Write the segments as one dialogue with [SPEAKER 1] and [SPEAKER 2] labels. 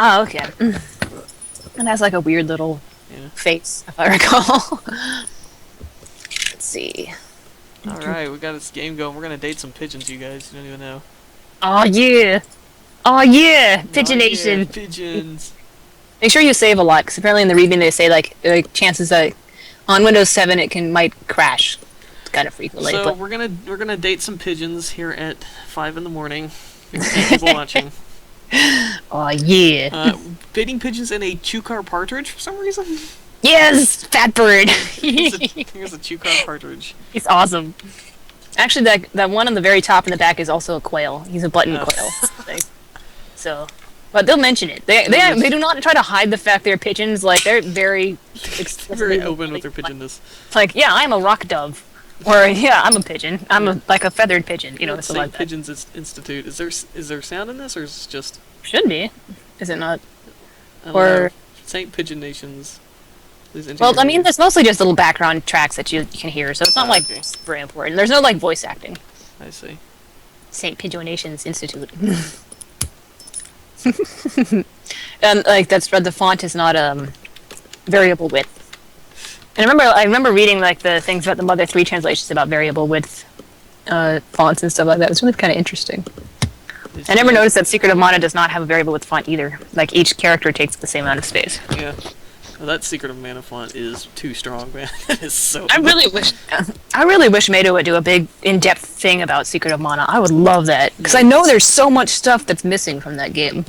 [SPEAKER 1] Oh, okay. It has like a weird little face, if I recall. Let's see.
[SPEAKER 2] Alright, we got this game going. We're gonna date some pigeons, you guys. You don't even know.
[SPEAKER 1] Oh yeah! Oh yeah! Pigeon
[SPEAKER 2] Oh, yeah,
[SPEAKER 1] Nation!
[SPEAKER 2] pigeons!
[SPEAKER 1] Make sure you save a lot, because apparently in the readme they say like chances that on Windows 7 it might crash kind of frequently.
[SPEAKER 2] So
[SPEAKER 1] but...
[SPEAKER 2] we're gonna date some pigeons here at 5 in the morning. People watching.
[SPEAKER 1] Oh yeah!
[SPEAKER 2] Dating pigeons in a chew-car partridge for some reason.
[SPEAKER 1] Yes, fat bird.
[SPEAKER 2] Here's a chew-car partridge.
[SPEAKER 1] He's awesome. Actually, that one on the very top in the back is also a quail. He's a button quail. So, but they'll mention it. They do not try to hide the fact they're pigeons. Like they're very
[SPEAKER 2] very open with their pigeonness.
[SPEAKER 1] It's like, yeah, I'm a rock dove, or yeah, I'm a pigeon. I'm like a feathered pigeon. You know, it's
[SPEAKER 2] St.
[SPEAKER 1] like that.
[SPEAKER 2] Pigeons Institute. Is there sound in this, or is it just?
[SPEAKER 1] Should be. Is it not?
[SPEAKER 2] Or St. Pigeon Nations.
[SPEAKER 1] Well, I mean, there's mostly just little background tracks that you can hear, so it's not like very important. There's no like voice acting.
[SPEAKER 2] I see.
[SPEAKER 1] St. Pigeon Nations Institute. And like the font is not variable width. And I remember reading like the things about the Mother 3 translations about variable width fonts and stuff like that. It was really kind of interesting. I never noticed that Secret of Mana does not have a variable width font either. Like each character takes the same amount of space.
[SPEAKER 2] Yeah. Well, that Secret of Mana font is too strong, man. It is so.
[SPEAKER 1] I really wish Mado would do a big, in-depth thing about Secret of Mana. I would love that because I know there's so much stuff that's missing from that game.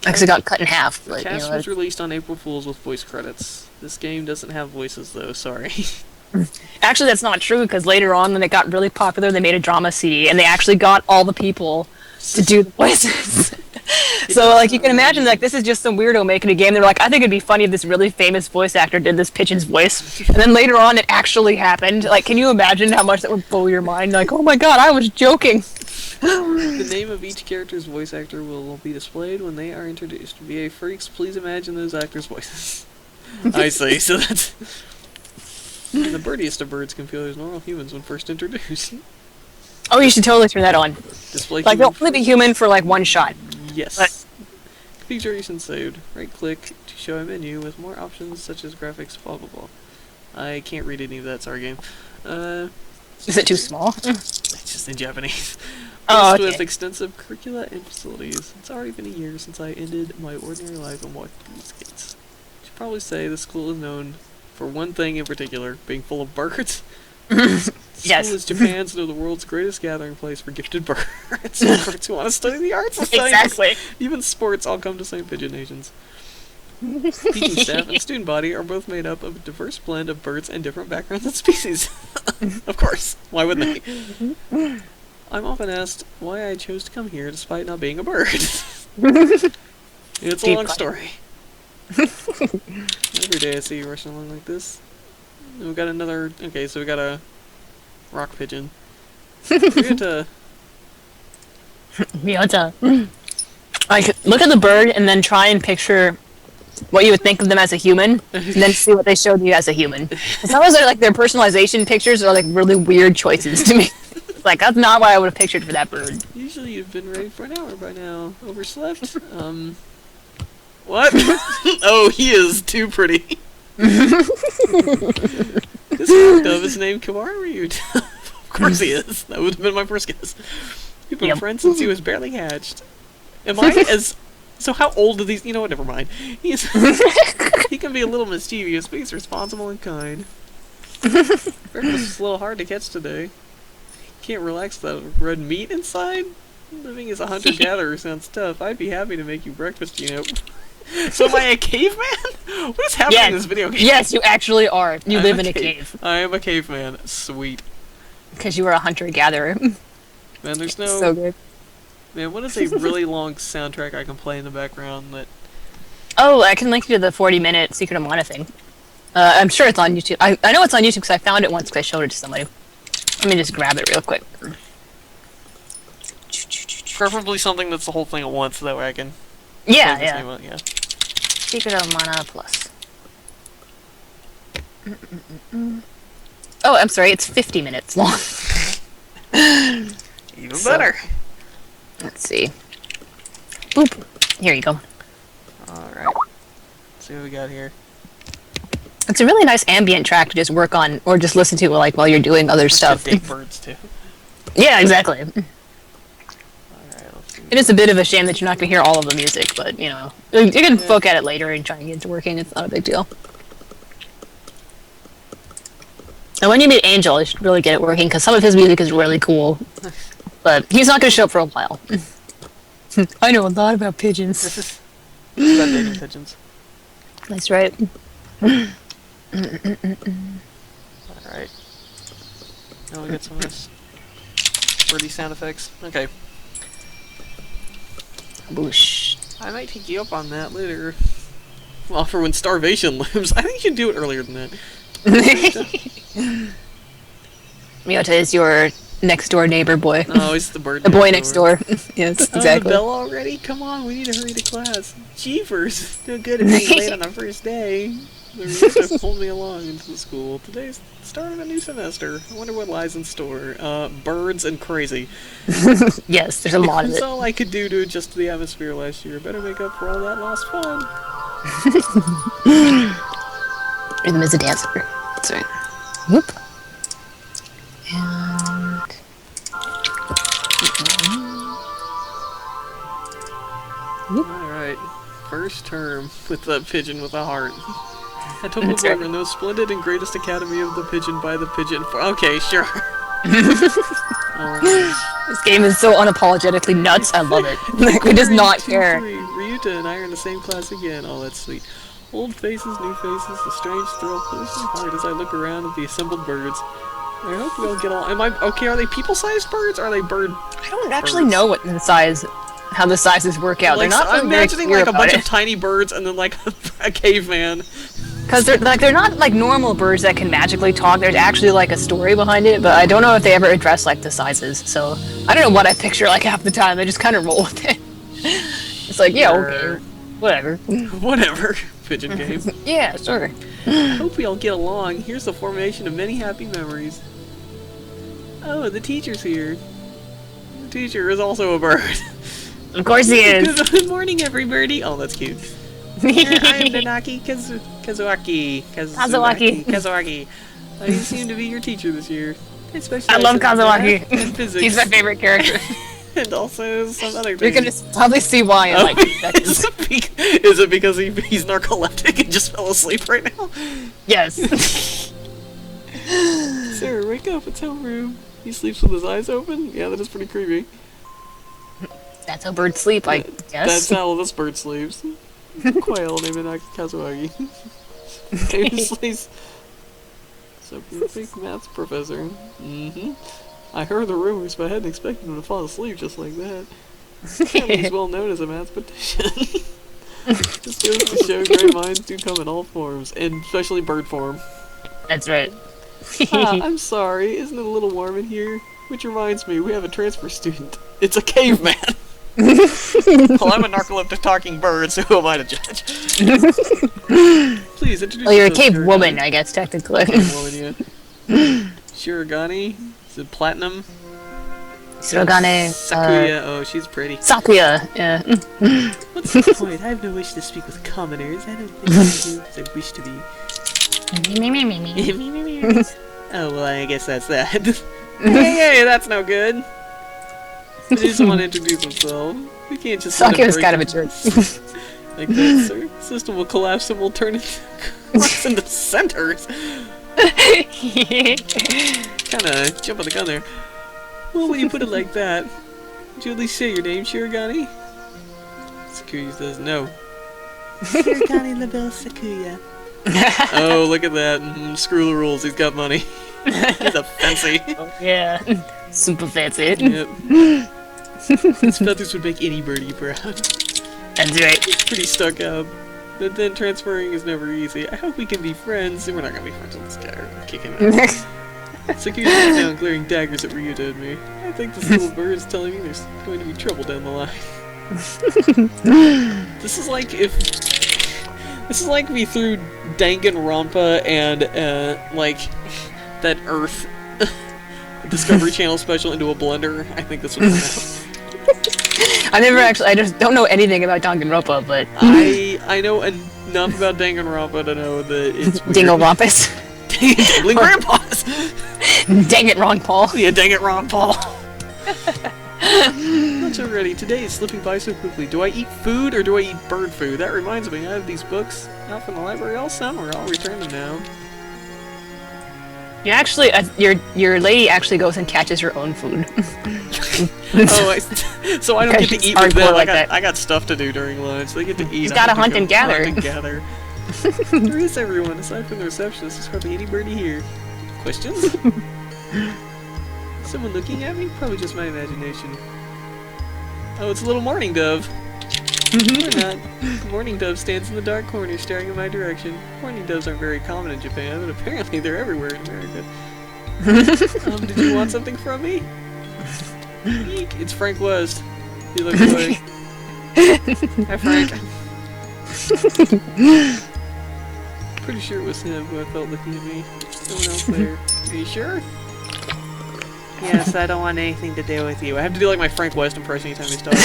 [SPEAKER 1] Because it got cut in half. Like,
[SPEAKER 2] Cast was released on April Fools with voice credits. This game doesn't have voices, though. Sorry.
[SPEAKER 1] Actually, that's not true because later on, when it got really popular, they made a drama CD and they actually got all the people to do the voices. So, like, you can imagine, like, this is just some weirdo making a game. They're like, I think it'd be funny if this really famous voice actor did this pigeon's voice. And then later on, it actually happened. Like, can you imagine how much that would blow your mind? Like, oh my god, I was joking.
[SPEAKER 2] The name of each character's voice actor will be displayed when they are introduced. VA freaks, please imagine those actors' voices. I see, so that's... And the birdiest of birds can feel as normal humans when first introduced.
[SPEAKER 1] Oh, you should totally turn that on.
[SPEAKER 2] Display
[SPEAKER 1] like, they'll only be human for, like, one shot.
[SPEAKER 2] Yes.
[SPEAKER 1] But
[SPEAKER 2] configuration saved. Right-click to show a menu with more options such as graphics, blah blah blah. I can't read any of that, sorry game.
[SPEAKER 1] Is it too small?
[SPEAKER 2] It's just in Japanese.
[SPEAKER 1] Oh, okay.
[SPEAKER 2] With extensive curricula and facilities. It's already been a year since I ended my ordinary life and walked through these gates. I should probably say the school is known for one thing in particular, being full of birds.
[SPEAKER 1] Yes.
[SPEAKER 2] School is Japan's the world's greatest gathering place for gifted birds. Birds who want to study the arts and science.
[SPEAKER 1] Exactly.
[SPEAKER 2] Even sports all come to St. Pigeon Nations. Teaching staff and student body are both made up of a diverse blend of birds and different backgrounds and species. Of course. Why wouldn't they? I'm often asked why I chose to come here despite not being a bird. It's a long story. Every day I see you rushing along like this. And we got another... Okay, so we got a rock pigeon. Ryota.
[SPEAKER 1] Like, look at the bird and then try and picture what you would think of them as a human, and then see what they showed you as a human. Sometimes they're like their personalization pictures are like really weird choices to me. Like, that's not what I would have pictured for that bird.
[SPEAKER 2] Usually you've been ready for an hour by now. Overslept? What? Oh, he is too pretty. This rock dove is named Kimaru. Of course he is. That would have been my first guess. You've been friends since he was barely hatched. Am I as... So how old are these... You know what, never mind. He can be a little mischievous, but he's responsible and kind. Breakfast was a little hard to catch today. Can't relax that red meat inside? Living as a hunter-gatherer sounds tough. I'd be happy to make you breakfast, you know. So am I a caveman? What is happening in this video game?
[SPEAKER 1] Yes, you actually are. You live in a cave.
[SPEAKER 2] I am a caveman. Sweet.
[SPEAKER 1] Because you are a hunter-gatherer.
[SPEAKER 2] Man, there's no...
[SPEAKER 1] So good.
[SPEAKER 2] Man, what is a really long soundtrack I can play in the background that...
[SPEAKER 1] Oh, I can link you to the 40-minute Secret of Mana thing. I'm sure it's on YouTube. I know it's on YouTube because I found it once because I showed it to somebody. Let me just grab it real quick.
[SPEAKER 2] Preferably something that's the whole thing at once, so that way I can...
[SPEAKER 1] Yeah. Secret of Mana Plus. Oh, I'm sorry, it's 50 minutes long.
[SPEAKER 2] Even better.
[SPEAKER 1] Let's see. Boop. Here you go.
[SPEAKER 2] see what we got here.
[SPEAKER 1] It's a really nice ambient track to just work on, or just listen to like while you're doing other stuff.
[SPEAKER 2] Dig birds too.
[SPEAKER 1] Yeah, exactly.
[SPEAKER 2] Alright, let's see.
[SPEAKER 1] It is a bit of a shame that you're not going to hear all of the music, but, you know, you can poke at it later and try and get it to working. It's not a big deal. And when you meet Angel, you should really get it working, because some of his music is really cool. But he's not going to show up for a while. I know a lot about pigeons.
[SPEAKER 2] About dating pigeons.
[SPEAKER 1] That's right.
[SPEAKER 2] Alright. Now we get some of this birdie sound effects. Okay.
[SPEAKER 1] Boosh.
[SPEAKER 2] I might take you up on that later. Well, for when starvation looms. I think you should do it earlier than that.
[SPEAKER 1] Miyota is your next door neighbor boy.
[SPEAKER 2] Oh, it's the bird.
[SPEAKER 1] The boy next door. Yes, exactly.
[SPEAKER 2] The bell already? Come on, we need to hurry to class. Jeepers! No good at being late on the first day. The rooster pulled me along into the school. Today's the start of a new semester. I wonder what lies in store. Birds and crazy.
[SPEAKER 1] Yes, there's a lot of it.
[SPEAKER 2] That's all I could do to adjust to the atmosphere last year. Better make up for all that lost fun.
[SPEAKER 1] Rhythm is a dancer. That's right. Whoop. And...
[SPEAKER 2] Alright. First term with the pigeon with a heart. Hatoful Burger, the most splendid and greatest academy of the pigeon by the pigeon. Okay, sure.
[SPEAKER 1] This game is so unapologetically nuts. I love it. Like, we does not care.
[SPEAKER 2] Ryuta and I are in the same class again. Oh, that's sweet. Old faces, new faces, a strange thrill fills my heart as I look around at the assembled birds. I hope we all get all. Am I okay? Are they people-sized birds? Or are they bird?
[SPEAKER 1] I don't actually know what the size, how the sizes work out.
[SPEAKER 2] Like,
[SPEAKER 1] They're not.
[SPEAKER 2] I'm imagining like a bunch of tiny birds and then like a caveman.
[SPEAKER 1] Because they're not like normal birds that can magically talk. There's actually like a story behind it, but I don't know if they ever address like the sizes. So I don't know what I picture like half the time. I just kind of roll with it. It's like, yeah, okay, whatever.
[SPEAKER 2] Whatever. Pigeon game.
[SPEAKER 1] Yeah, sure.
[SPEAKER 2] I hope we all get along. Here's the formation of many happy memories. Oh, the teacher's here. The teacher is also a bird.
[SPEAKER 1] Of course he is.
[SPEAKER 2] Good morning, everybody. Oh, that's cute. I'm Nanaki Kazuaki. Kazuaki. I seem to be your teacher this year.
[SPEAKER 1] I love Kazuaki.
[SPEAKER 2] Physics.
[SPEAKER 1] He's my favorite character.
[SPEAKER 2] And also some other
[SPEAKER 1] You're
[SPEAKER 2] things.
[SPEAKER 1] gonna probably see why in like 2 seconds.
[SPEAKER 2] Is it because he's narcoleptic and just fell asleep right now?
[SPEAKER 1] Yes.
[SPEAKER 2] Sir, wake up, it's homeroom. He sleeps with his eyes open? Yeah, that is pretty creepy.
[SPEAKER 1] That's how birds sleep, I guess.
[SPEAKER 2] That's how this bird sleeps. Quail named Kazuaki. Famously so perfect math professor. Mm-hmm. I heard the rumors, but I hadn't expected him to fall asleep just like that. He's well known as a mathematician. Just goes to show great minds do come in all forms, and especially bird form.
[SPEAKER 1] That's right.
[SPEAKER 2] I'm sorry, isn't it a little warm in here? Which reminds me, we have a transfer student. It's a caveman! Well, I'm a narcoleptic talking bird, so who am I to judge? Please introduce
[SPEAKER 1] Well, you're a
[SPEAKER 2] yourself,
[SPEAKER 1] cave
[SPEAKER 2] Shirogane.
[SPEAKER 1] woman, I guess, technically.
[SPEAKER 2] Cave woman, yeah. Shirogane? Is it platinum?
[SPEAKER 1] Shirogane,
[SPEAKER 2] Sakuya, oh, she's pretty.
[SPEAKER 1] Sakuya, yeah.
[SPEAKER 2] What's the point? I have no wish to speak with commoners. I don't think I do as I wish to be. Oh, well, I guess that's that. Hey, that's no good. He doesn't want to introduce himself. We can't just let him
[SPEAKER 1] Sakuya's
[SPEAKER 2] break
[SPEAKER 1] kind of a
[SPEAKER 2] it.
[SPEAKER 1] jerk.
[SPEAKER 2] Like that, sir. System will collapse and we'll turn into centers. Kinda jump on the gun there. Well, when you put it like that, would you at least say your name, Shirogane? Sakuya says no. Shirogane LaBelle Sakuya. Oh, look at that. Screw the rules, he's got money. He's a fancy.
[SPEAKER 1] Oh, yeah. Super fancy.
[SPEAKER 2] Yep. His feathers would make any birdie proud.
[SPEAKER 1] That's right.
[SPEAKER 2] He's pretty stuck up. But then transferring is never easy. I hope we can be friends. We're not gonna be friends with this guy. We're kicking him out. Sakuya sits down, glaring daggers at Ryuta and me. I think this little bird is telling me there's going to be trouble down the line. This is like if we threw Danganronpa and like that Earth Discovery Channel special into a blender. I think this would come out. I
[SPEAKER 1] I just don't know anything about Danganronpa, but
[SPEAKER 2] I know enough about Danganronpa to know that it's weird.
[SPEAKER 1] Dingle Rompus.
[SPEAKER 2] Dangling grandpas!
[SPEAKER 1] Dang it, wrong Paul.
[SPEAKER 2] Yeah, dang it, Ron Paul. Lunch already. Today is slipping by so quickly. Do I eat food or do I eat bird food? That reminds me, I have these books out from the library all summer. I'll return them now.
[SPEAKER 1] You actually, your lady actually goes and catches her own food.
[SPEAKER 2] Oh, so I don't get to eat with them.
[SPEAKER 1] Like
[SPEAKER 2] I got stuff to do during lunch. They get to eat.
[SPEAKER 1] He's got to hunt and gather.
[SPEAKER 2] Hunt and gather. Where is everyone? Aside from the receptionist, there's hardly anybody here. Questions? Someone looking at me? Probably just my imagination. Oh, it's a little mourning dove. Or not. The mourning dove stands in the dark corner staring in my direction. Mourning doves aren't very common in Japan, but apparently they're everywhere in America. Did you want something from me? Eek, it's Frank West. He looks away. Hi, Frank. Pretty sure it was him who I felt looking at me. Someone else there. Are you sure? Yes, I don't want anything to do with you. I have to do like my Frank West impression anytime he's talking.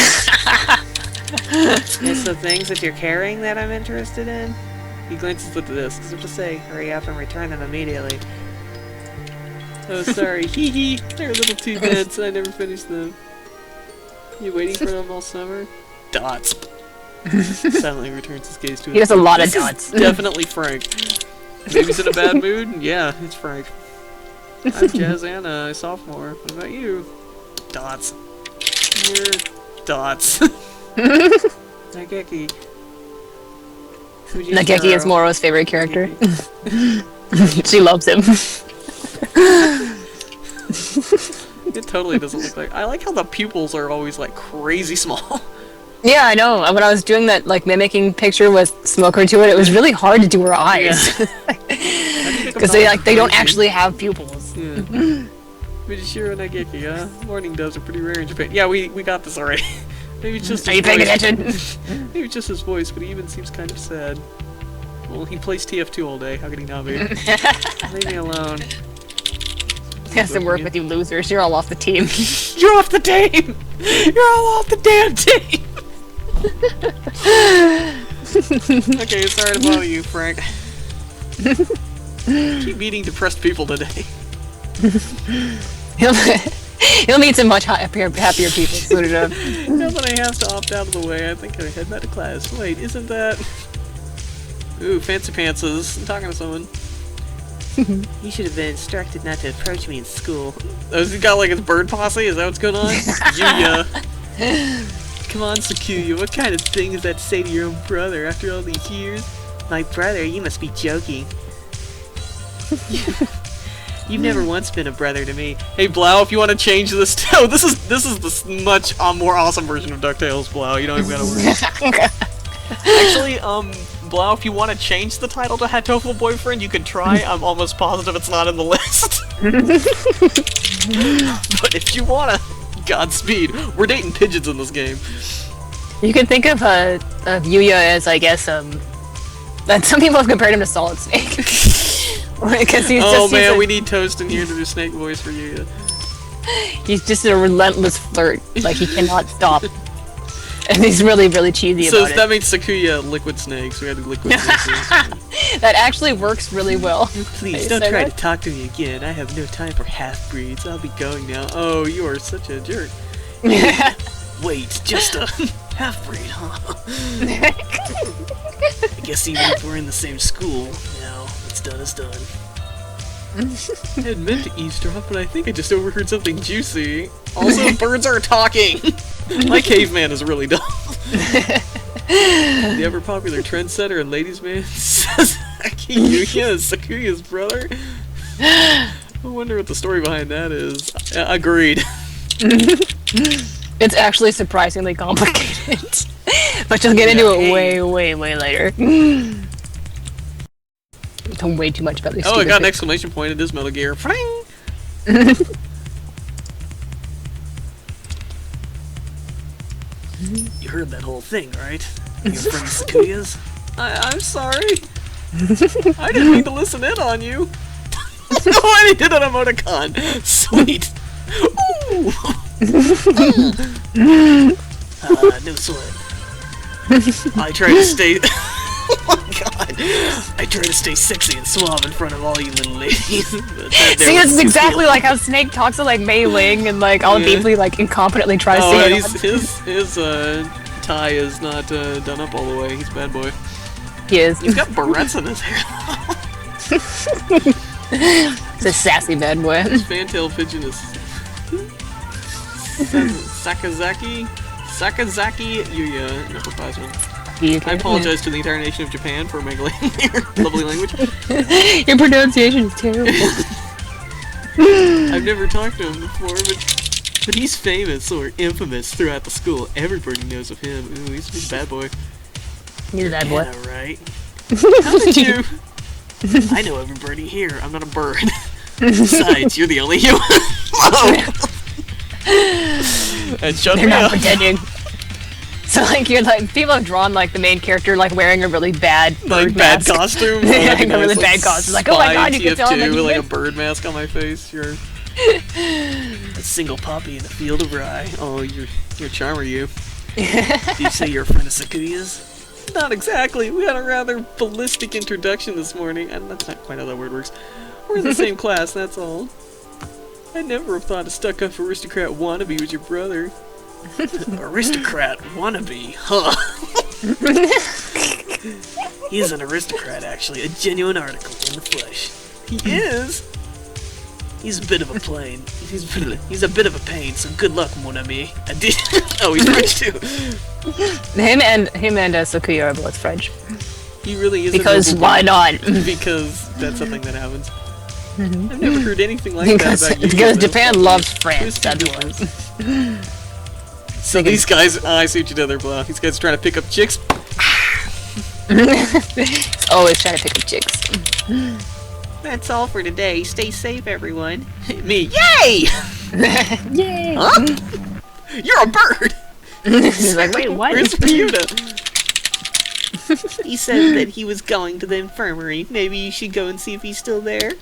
[SPEAKER 2] It's the things that you're carrying that I'm interested in. He glances at the discs. What to say? Hurry up and return them immediately. Oh, sorry. Hee hee. They're a little too dense. I never finished them. You waiting for them all summer? Dots. Silently returns his gaze to his.
[SPEAKER 1] He has a lot of dots.
[SPEAKER 2] Definitely Frank. Maybe he's in a bad mood? Yeah, it's Frank. I'm Jazz Anna, a sophomore. What about you? Dots. You're dots. Nageki.
[SPEAKER 1] Nageki is Moro's favorite character. She loves him.
[SPEAKER 2] It totally doesn't look like. I like how the pupils are always like crazy small.
[SPEAKER 1] Yeah, I know. When I was doing that like mimicking picture with Smoker to it, it was really hard to do her eyes. Because they don't actually have pupils.
[SPEAKER 2] Yeah. Mijishiro Nageki, huh? Mourning doves are pretty rare in Japan. Yeah, we got this already. Maybe it's just
[SPEAKER 1] Are you paying attention?
[SPEAKER 2] Maybe it's just his voice, but he even seems kind of sad. Well, he plays TF2 all day. How could he not be? Leave me alone.
[SPEAKER 1] He has to work with you losers. You're all off the team.
[SPEAKER 2] You're off the team! You're all off the damn team! Okay, sorry to bother you, Frank. Keep meeting depressed people today.
[SPEAKER 1] He'll meet some much happier people soon enough.
[SPEAKER 2] Now that I have to opt out of the way, I think I head back to class. Wait, isn't that... Ooh, fancy pantses. I'm talking to someone. You should have been instructed not to approach me in school. Oh, has he got like his bird posse? Is that what's going on? Yuya. Come on, Sakuya, what kind of thing is that to say to your own brother after all these years? My brother? You must be joking. You've never once been a brother to me. Hey, Blau, if you want to change this... Oh, this is the much more awesome version of DuckTales, Blau. You don't even gotta worry. Actually, Blau, if you want to change the title to Hatoful Boyfriend, you can try. I'm almost positive it's not in the list. But if you wanna... Godspeed. We're dating pigeons in this game.
[SPEAKER 1] You can think of Yuya as, I guess, that some people have compared him to Solid Snake. Because
[SPEAKER 2] we need Toast in here to do Snake voice for Yuya.
[SPEAKER 1] He's just a relentless flirt. Like, he cannot stop. And he's really, really cheesy about it.
[SPEAKER 2] So that means Sakuya Liquid Snakes. We had to Liquid Snakes.
[SPEAKER 1] That actually works really well.
[SPEAKER 2] Please, don't try to talk to me again. I have no time for half-breeds. I'll be going now. Oh, you are such a jerk. Wait, just a half-breed, huh? I guess even if we're in the same school, now what's done is done. I had meant to eavesdrop, but I think I just overheard something juicy. Also, birds are talking! My caveman is really dumb. The ever-popular trendsetter and ladies' man Sasaki Yuya is Sakuya's brother. I wonder what the story behind that is. Agreed.
[SPEAKER 1] It's actually surprisingly complicated. But you'll get into it way, way, way later. Don't way too much about this.
[SPEAKER 2] Oh, I got an exclamation point. It is Metal Gear. Fring! You heard that whole thing, right? Your friend Sakuya's? I'm sorry. I didn't mean to listen in on you. No, I did an emoticon. Sweet. Ooh. No sweat. I try to stay. Oh my god. I try to stay sexy and suave in front of all you little ladies.
[SPEAKER 1] See, it's exactly like how Snake talks to like Mei Ling and like all deeply like incompetently tries to get on.
[SPEAKER 2] His tie is not done up all the way. He's a bad boy.
[SPEAKER 1] He is.
[SPEAKER 2] He's got barrettes in his hair.
[SPEAKER 1] It's a sassy bad boy.
[SPEAKER 2] His fantail pigeon is Sakazaki Yuya upperclassman. I apologize to the entire nation of Japan for my lovely language.
[SPEAKER 1] Your pronunciation is terrible.
[SPEAKER 2] I've never talked to him before, but he's famous or infamous throughout the school. Everybody knows of him. Ooh, he's a bad boy.
[SPEAKER 1] He's a bad boy.
[SPEAKER 2] Yeah, right. How did you? I know everybody here. I'm not a bird. Besides, you're the only human. And shut
[SPEAKER 1] They're
[SPEAKER 2] me
[SPEAKER 1] not
[SPEAKER 2] up.
[SPEAKER 1] pretending. So like you're like people have drawn like the main character like wearing a really bad bird
[SPEAKER 2] bad
[SPEAKER 1] mask.
[SPEAKER 2] costume.
[SPEAKER 1] Like a really bad costume. Like oh my god, you can tell him
[SPEAKER 2] with like a bird mask on my face. You're a single poppy in a field of rye. Oh, you're a charmer, you. Do you say you're a friend of Sakuya's? Not exactly. We had a rather ballistic introduction this morning, and that's not quite how that word works. We're in the same class, that's all. I'd never have thought a stuck-up aristocrat wannabe was your brother. Aristocrat wannabe, huh? He's an aristocrat, actually. A genuine article in the flesh. He is. He's a bit of a plane. He's a bit of a pain, so good luck, mon ami. Oh, he's French too.
[SPEAKER 1] Him and Sakuya are both French.
[SPEAKER 2] He really is.
[SPEAKER 1] Because why not?
[SPEAKER 2] Because that's something that happens. I've never heard anything like that about you.
[SPEAKER 1] Because Japan loves France. That's why.
[SPEAKER 2] So these guys, I see what you did there, Blah. These guys are trying to pick up chicks.
[SPEAKER 1] Always trying to pick up chicks.
[SPEAKER 2] That's all for today. Stay safe, everyone. Me, yay!
[SPEAKER 1] Yay!
[SPEAKER 2] Huh? You're a bird.
[SPEAKER 1] He's like, wait, what?
[SPEAKER 2] Where's Ryuta? He said that he was going to the infirmary. Maybe you should go and see if he's still there.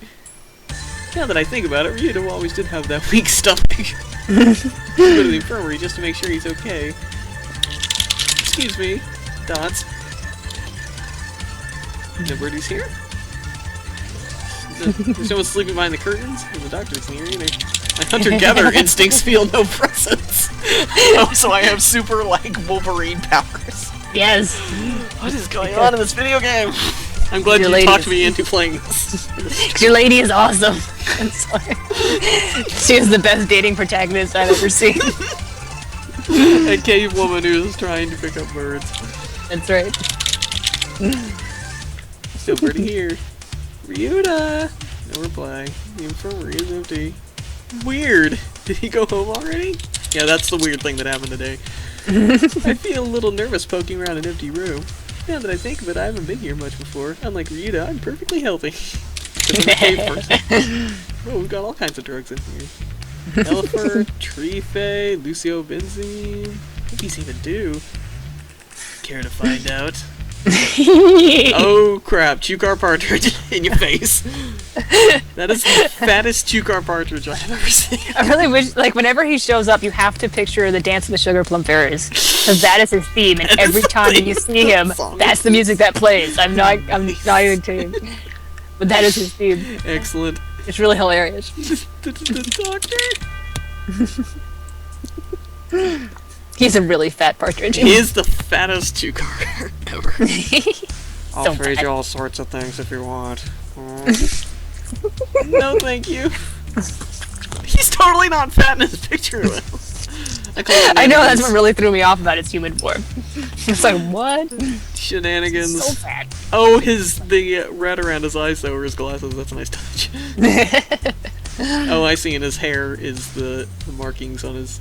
[SPEAKER 2] Now that I think about it, Ryuta always did have that weak stomach. Go to the infirmary just to make sure he's okay. Excuse me, Dots. Nobody's here? There's no one sleeping behind the curtains? And the doctor isn't here either. My hunter-gatherer instincts feel no presence. Oh, so I have super, like, Wolverine powers.
[SPEAKER 1] Yes.
[SPEAKER 2] What is going on in this video game? I'm glad you talked me into playing this.
[SPEAKER 1] Your lady is awesome. I'm sorry. She is the best dating protagonist I've ever seen.
[SPEAKER 2] A cave woman who is trying to pick up birds.
[SPEAKER 1] That's right.
[SPEAKER 2] Still pretty here. Ryuta! No reply. The infirmary is empty. Weird. Did he go home already? Yeah, that's the weird thing that happened today. I feel a little nervous poking around an empty room. Now that I think of it, I haven't been here much before. Unlike Ryuta, I'm perfectly healthy. I'm a cave person. Oh, we've got all kinds of drugs in here. Elephant, Trife, Lucio Benzene. What do these even do? Care to find out? Oh crap, Chukar partridge in your face. That is the fattest Chukar partridge I have ever seen.
[SPEAKER 1] I really wish, like, whenever he shows up, you have to picture the Dance of the Sugar Plum Fairies. Because that is his theme, and every time you see him, that's the music that plays. I'm not even kidding. But that is his theme.
[SPEAKER 2] Excellent.
[SPEAKER 1] It's really hilarious.
[SPEAKER 2] The doctor?
[SPEAKER 1] He's a really fat partridge.
[SPEAKER 2] He is the fattest Chukar ever. I'll
[SPEAKER 1] So
[SPEAKER 2] trade
[SPEAKER 1] fat.
[SPEAKER 2] you all sorts of things if you want. No, thank you. He's totally not fat in his picture.
[SPEAKER 1] I know, that's what really threw me off about his human form. It's like, what?
[SPEAKER 2] Shenanigans.
[SPEAKER 1] So fat.
[SPEAKER 2] Oh, the red around his eyes though, or his glasses. That's a nice touch. Oh, I see. In his hair is the markings on his.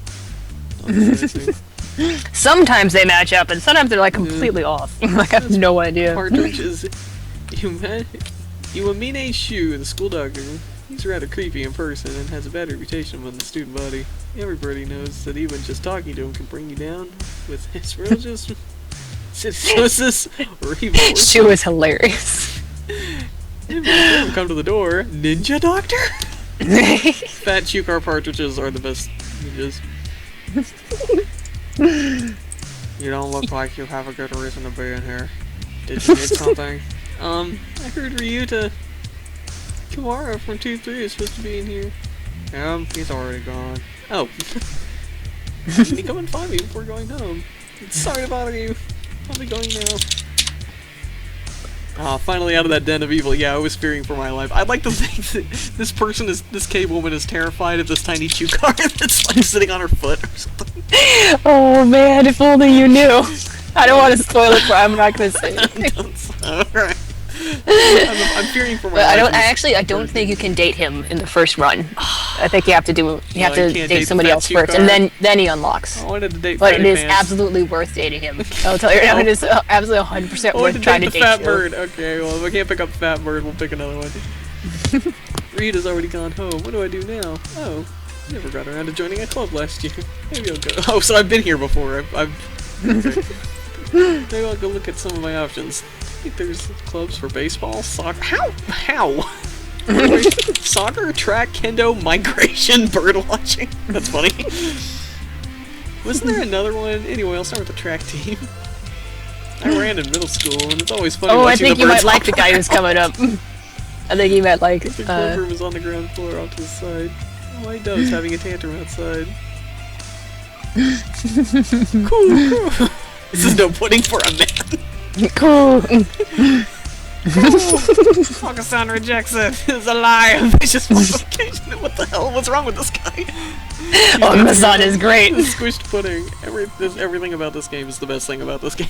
[SPEAKER 1] Sometimes they match up, and sometimes they're like completely off. Like, I have no idea.
[SPEAKER 2] Partridge is Iwamine Shu, the school doctor. He's rather creepy in person and has a bad reputation among the student body. Everybody knows that even just talking to him can bring you down with his religious cynicism or even worse.
[SPEAKER 1] She was hilarious.
[SPEAKER 2] Come to the door. Ninja doctor? Fat Chukar partridges are the best ninjas. You don't look like you have a good reason to be in here. Did you hear something? I heard Ryuta Kiwara from 2-3 is supposed to be in here. He's already gone. Oh. Can you come and find me before going home? Sorry to bother you. I'll be going now. Ah, finally out of that den of evil. Yeah, I was fearing for my life. I'd like to think that this cave woman is terrified of this tiny chew car that's like sitting on her foot or something.
[SPEAKER 1] Oh man, if only you knew. I don't want to spoil it, but I'm not gonna say it.
[SPEAKER 2] Alright. I'm fearing for my life.
[SPEAKER 1] I don't think you can date him in the first run. I think you have to date somebody else first,
[SPEAKER 2] car.
[SPEAKER 1] and then he unlocks.
[SPEAKER 2] I wanted to date
[SPEAKER 1] But it is
[SPEAKER 2] Pants.
[SPEAKER 1] absolutely worth dating him. I'll tell you right now, it is absolutely 100% worth trying to date
[SPEAKER 2] the fat
[SPEAKER 1] you.
[SPEAKER 2] bird. Okay, well if I can't pick up the fat bird, we'll pick another one. Rita's already gone home. What do I do now? Oh, never got around to joining a club last year. Maybe I'll go. Oh, so I've been here before. Okay. Maybe I'll go look at some of my options. I think there's clubs for baseball, soccer. How? Soccer, track, kendo, migration, bird watching. That's funny. Wasn't there another one? Anyway, I'll start with the track team. I ran in middle school, and it's always funny.
[SPEAKER 1] Oh, I think you might like the guy who's coming up. I think you might like.
[SPEAKER 2] The clubroom is on the ground floor, off to the side. White dove's having a tantrum outside. Cool. This is no pudding for a man.
[SPEAKER 1] Cool.
[SPEAKER 2] Fuck-a-san rejects it. It's a lie. Vicious multiplication. What the hell? What's wrong with this guy?
[SPEAKER 1] Oh, the sun is great.
[SPEAKER 2] Squished pudding. Everything about this game is the best thing about this game.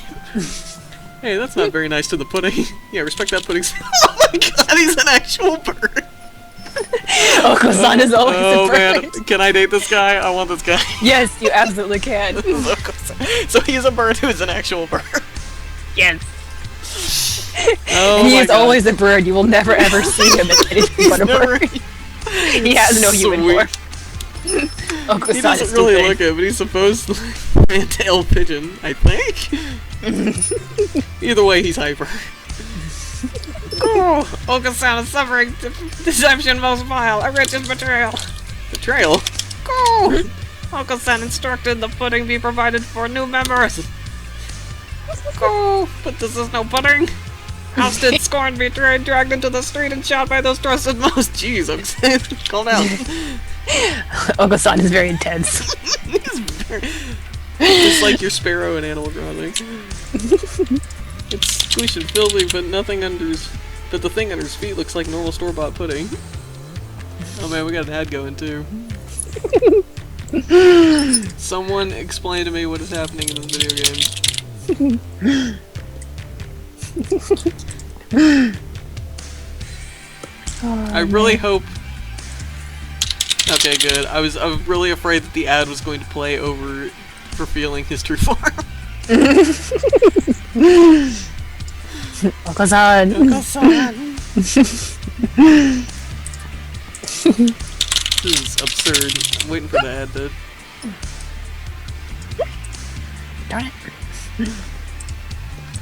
[SPEAKER 2] Hey, that's not very nice to the pudding. Yeah, respect that pudding. Oh my god, he's an actual bird.
[SPEAKER 1] Oko-san is always a bird.
[SPEAKER 2] Man, can I date this guy? I want this guy.
[SPEAKER 1] Yes, you absolutely can.
[SPEAKER 2] So he's a bird who is an actual bird.
[SPEAKER 1] Yes.
[SPEAKER 2] Oh
[SPEAKER 1] and he is
[SPEAKER 2] God.
[SPEAKER 1] always a bird. You will never ever see him as anything but a bird. He has no human form.
[SPEAKER 2] He doesn't really look it, but he's supposed to be a tailed pigeon, I think. Either way, he's hyper. Oh, Oka-san is suffering deception most vile, a wretched betrayal. Betrayal? Oh, Oka-san instructed the pudding be provided for new members. Oh, but this is no pudding. Ousted, scorned, betrayed, dragged into the street, and shot by those trusted most. Jeez, Oka-san, calm down.
[SPEAKER 1] Oko-san is very intense.
[SPEAKER 2] He's very... Just like your sparrow in Animal Crossing. It's squishy and filthy, but the thing under his feet looks like normal store-bought pudding. Oh man, we got an ad going too. Someone explain to me what is happening in this video game. I really hope. Okay, good. I was really afraid that the ad was going to play over revealing his true form.
[SPEAKER 1] Oko-san.
[SPEAKER 2] Oko-san. This is absurd. I'm waiting for the ad to.
[SPEAKER 1] Darn it.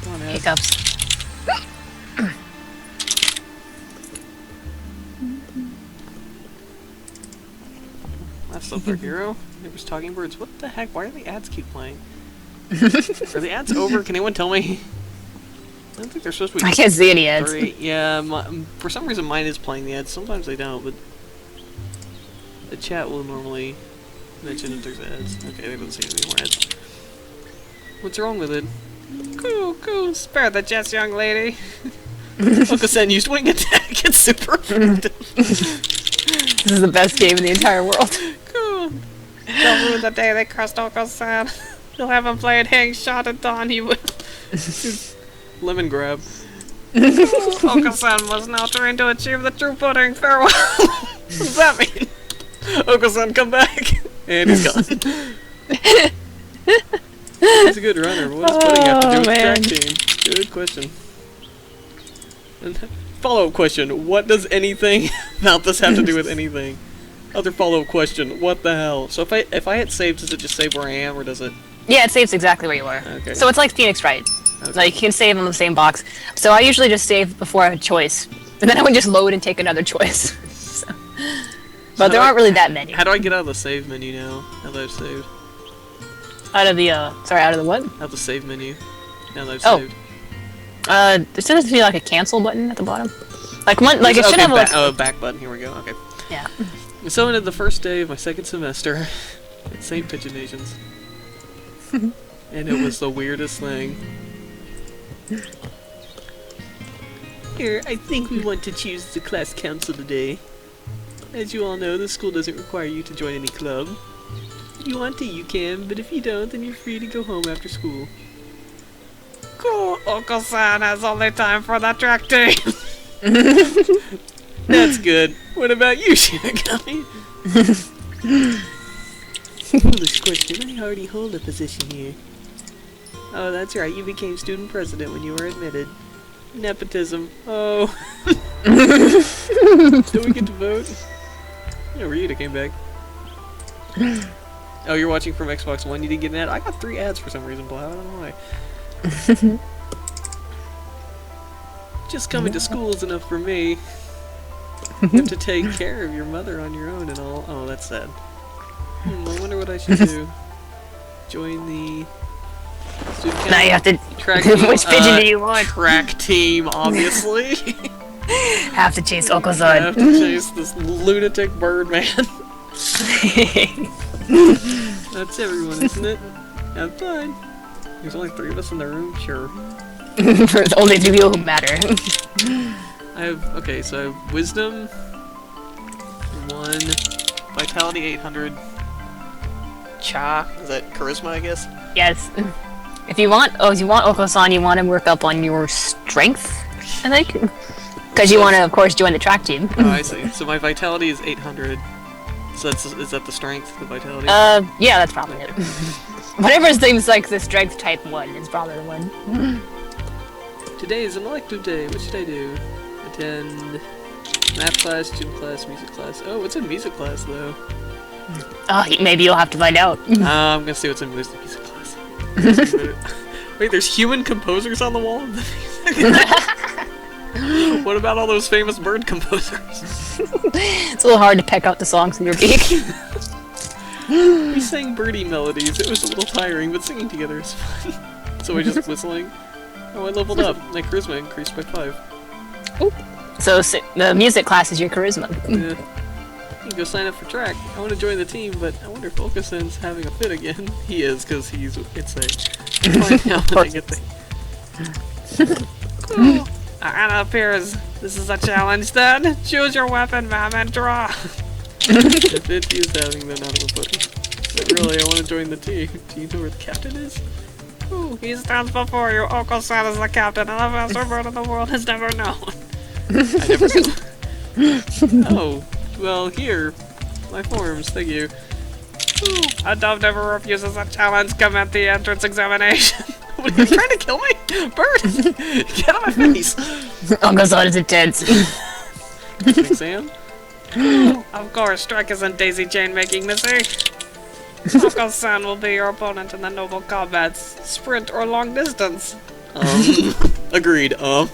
[SPEAKER 2] Come on, ad.
[SPEAKER 1] Hiccups.
[SPEAKER 2] That's up there, hero. Neighbors talking birds. What the heck? Why do the ads keep playing? Are the ads over? Can anyone tell me? I don't think they're supposed to be.
[SPEAKER 1] I can't see any ads.
[SPEAKER 2] Yeah, for some reason mine is playing the ads. Sometimes they don't, but the chat will normally mention if there's ads. Okay, there doesn't seem to be more ads. What's wrong with it? Cool. Spare the jets, young lady. Oka-san used wing attack. It's super effective.
[SPEAKER 1] This is the best game in the entire world.
[SPEAKER 2] Cool. Don't ruin the day they cursed Oko-san. You'll have him play it hang shot at dawn, he will. Lemon grab. Oko-san must now train to achieve the true pudding. Farewell. What does that mean? Oko-san, come back. And he's gone. He's a good runner, but what does pudding have to do with the track team? Good question. And follow-up question, what does anything about this have to do with anything? Other follow-up question, what the hell? So if I hit save, does it just save where I am, or does it?
[SPEAKER 1] Yeah, it saves exactly where you are.
[SPEAKER 2] Okay.
[SPEAKER 1] So it's like Phoenix Wright.
[SPEAKER 2] Okay.
[SPEAKER 1] Like, you can save in the same box. So I usually just save before I have a choice. And then I would just load and take another choice. So. But there aren't really that many.
[SPEAKER 2] How do I get out of the save menu now that I've saved?
[SPEAKER 1] Out of the, sorry, out of the what?
[SPEAKER 2] Out of the save menu, now that I've
[SPEAKER 1] Oh.
[SPEAKER 2] saved.
[SPEAKER 1] There seems to be like a cancel button at the bottom. Like it should
[SPEAKER 2] Okay,
[SPEAKER 1] have like.
[SPEAKER 2] oh, back button. Here we go. Okay.
[SPEAKER 1] Yeah.
[SPEAKER 2] So I ended the first day of my second semester at St. Pigeon Nations. And it was the weirdest thing. Here, I think we want to choose the class council today. As you all know, the school doesn't require you to join any club. If you want to, you can, but if you don't, then you're free to go home after school. Cool, Uncle-san has only time for that track team. That's good. What about you, Shinigami? Foolish question, I already hold a position here. Oh, that's right, you became student president when you were admitted. Nepotism. Oh. Do we get to vote? Yeah, Rita came back. Oh, you're watching from Xbox One, you didn't get an ad? I got 3 ads for some reason, Blau, I don't know why. Just coming to school is enough for me. You have to take care of your mother on your own and all. Oh, that's sad. I wonder what I should do. Join the student
[SPEAKER 1] Now you have to.
[SPEAKER 2] track team.
[SPEAKER 1] Which pigeon do you want?
[SPEAKER 2] Track team, obviously.
[SPEAKER 1] Have to chase
[SPEAKER 2] I
[SPEAKER 1] Oko-san.
[SPEAKER 2] have to chase this lunatic bird man. That's everyone, isn't it? Have fun. There's only 3 of us in the room? Sure.
[SPEAKER 1] There's only 2 people who matter.
[SPEAKER 2] Okay, so I have Wisdom 1, Vitality 800, Cha, is that Charisma, I guess?
[SPEAKER 1] Yes. If you want Oko-san, you want to work up on your strength, I think. Because you want to, of course, join the track team.
[SPEAKER 2] Oh, I see. So my Vitality is 800. So is that the strength, the Vitality?
[SPEAKER 1] Yeah, that's probably it. Whatever seems like the strength type 1 is probably the one.
[SPEAKER 2] Today is an elective day. What should I do? Attend math class, gym class, music class. Oh, what's in music class, though?
[SPEAKER 1] Oh, maybe you'll have to find out.
[SPEAKER 2] I'm gonna see what's in music class. Wait, there's human composers on the wall of the music? What about all those famous bird composers?
[SPEAKER 1] It's a little hard to peck out the songs in your beak.
[SPEAKER 2] We sang birdie melodies. It was a little tiring, but singing together is fun. So we're just whistling. Oh, I leveled up. My charisma increased by 5.
[SPEAKER 1] Oop. So the music class is your charisma.
[SPEAKER 2] Yeah. You can go sign up for track. I want to join the team, but I wonder if Okasan's having a fit again. He is, because he's insane. Find out when I get there. Cool. Anna appears. This is a challenge then. Choose your weapon, ma'am, and draw. If it is having the not a button. But really, I want to join the team. Do you know where the captain is? Ooh, he stands before you. Oko-san is the captain, and the faster bird in the world has never known. I never knew. Oh, well, here. My forms, thank you. Ooh, a dove never refuses a challenge. Come at the entrance examination. What, are you trying to kill me? Bird! Get out of my face!
[SPEAKER 1] Oko-san is intense.
[SPEAKER 2] Exam? Of course, strike isn't daisy chain making, missy. Oko-san will be your opponent in the noble combats, sprint or long distance. Agreed, I'll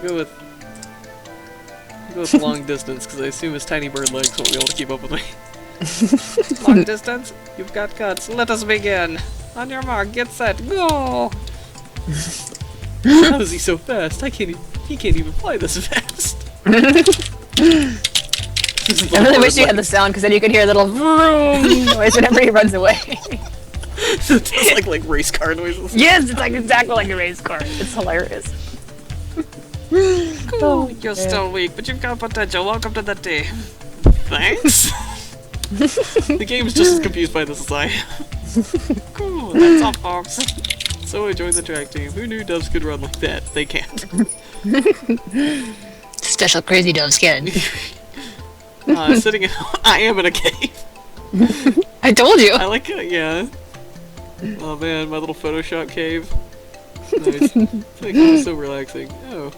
[SPEAKER 2] go with long distance, because I assume his tiny bird legs won't be able to keep up with me. Long distance? You've got guts. Let us begin. On your mark, get set, go! How is he so fast? He can't even fly this fast.
[SPEAKER 1] I really wish you had the sound, because then you could hear a little vroom noise whenever he runs away.
[SPEAKER 2] It's like race car noises.
[SPEAKER 1] Yes, it's like exactly like a race car. It's hilarious.
[SPEAKER 2] Oh, you're still weak, but you've got potential. Welcome to the team. Thanks. The game is just as confused by this as I am. Cool, that's all, folks. So I joined the track team. Who knew doves could run like that? They can't.
[SPEAKER 1] Special crazy doves can.
[SPEAKER 2] I am in a cave.
[SPEAKER 1] I told you.
[SPEAKER 2] I like it, yeah. Oh man, my little Photoshop cave. Nice. It's so relaxing. Oh.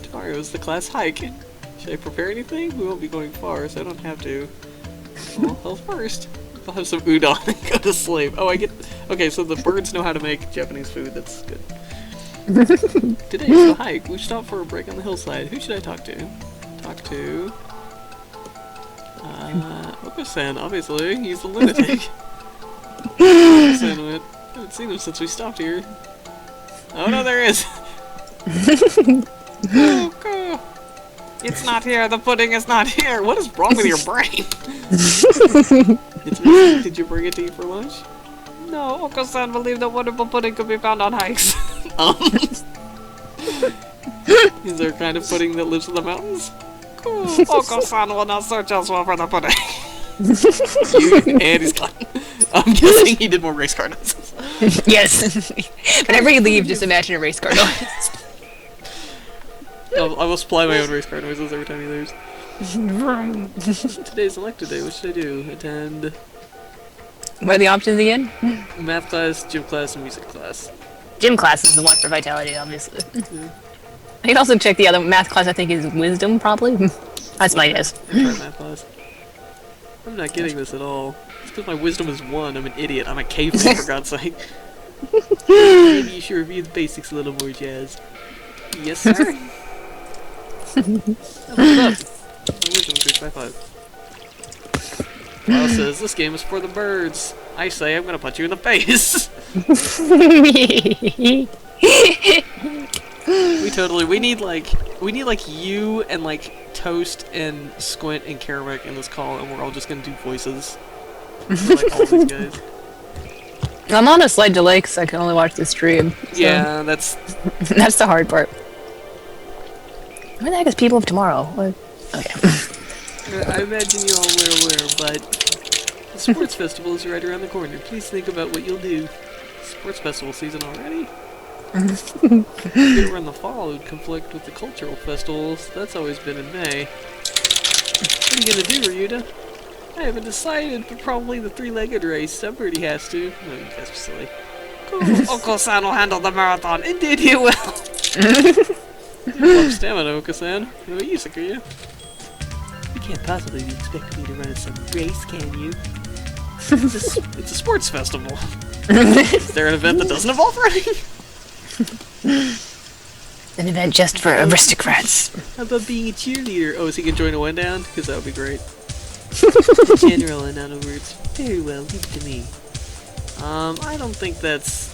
[SPEAKER 2] Tomorrow's the class hike. Should I prepare anything? We won't be going far, so I don't have to. Well, health first. I'll have some udon and go to sleep. Oh, I get... Okay, so the birds know how to make Japanese food. That's good. Today is the hike. We stopped for a break on the hillside. Who should I talk to? Talk to... Oko-san, obviously. He's the lunatic. I haven't seen him since we stopped here. Oh no, there is! Go, go! It's not here, the pudding is not here! What is wrong with your brain? Did you bring it to eat for lunch? No, Uncle-san believed that wonderful pudding could be found on hikes. Is there a kind of pudding that lives in the mountains? Cool. Uncle-san will now search elsewhere for the pudding. And he's gone. I'm guessing he did more race car noises.
[SPEAKER 1] Yes. Whenever you leave, just imagine a race car noise.
[SPEAKER 2] I will supply my own race car noises every time he leaves. Today's elective day. What should I do? Attend
[SPEAKER 1] What are the options again?
[SPEAKER 2] math class, gym class, and music class.
[SPEAKER 1] Gym class is the one for vitality, obviously.
[SPEAKER 2] Yeah.
[SPEAKER 1] I can also check the other math class. I think is wisdom, probably. That's my guess.
[SPEAKER 2] Try math class. I'm not getting this at all. It's because my wisdom is 1. I'm an idiot. I'm a caveman, for God's sake. Maybe you should review the basics a little more, Jazz. Yes, sir. Oh, what's up? My wisdom increased by 5. Wow says, this game is for the birds. I say, I'm gonna punch you in the face. We need like you and like Toast and Squint and Karamik in this call, and we're all just gonna do voices. For, like all these guys.
[SPEAKER 1] I'm on a slight delay because I can only watch the stream. So
[SPEAKER 2] Yeah, that's
[SPEAKER 1] that's the hard part. Where the heck is People of Tomorrow? What? Okay.
[SPEAKER 2] I imagine you all were aware, but the sports festival is right around the corner. Please think about what you'll do. Sports festival season already? If it were in the fall, it would conflict with the cultural festivals. That's always been in May. What are you gonna do, Ryuta? I haven't decided, but probably the 3-legged race. Somebody has to. No, you guys are silly. Cool. Oko-san will handle the marathon. Indeed he will! You love stamina, Oko-san. What about you, Sakuya? You can't possibly be expecting me to run some race, can you? It's a sports festival. Is there an event that doesn't involve running?
[SPEAKER 1] An event just for aristocrats.
[SPEAKER 2] How about being a cheerleader? Oh, so you can join a one down? Because that would be great. General, in other words. Very well, leave it to me. I don't think that's...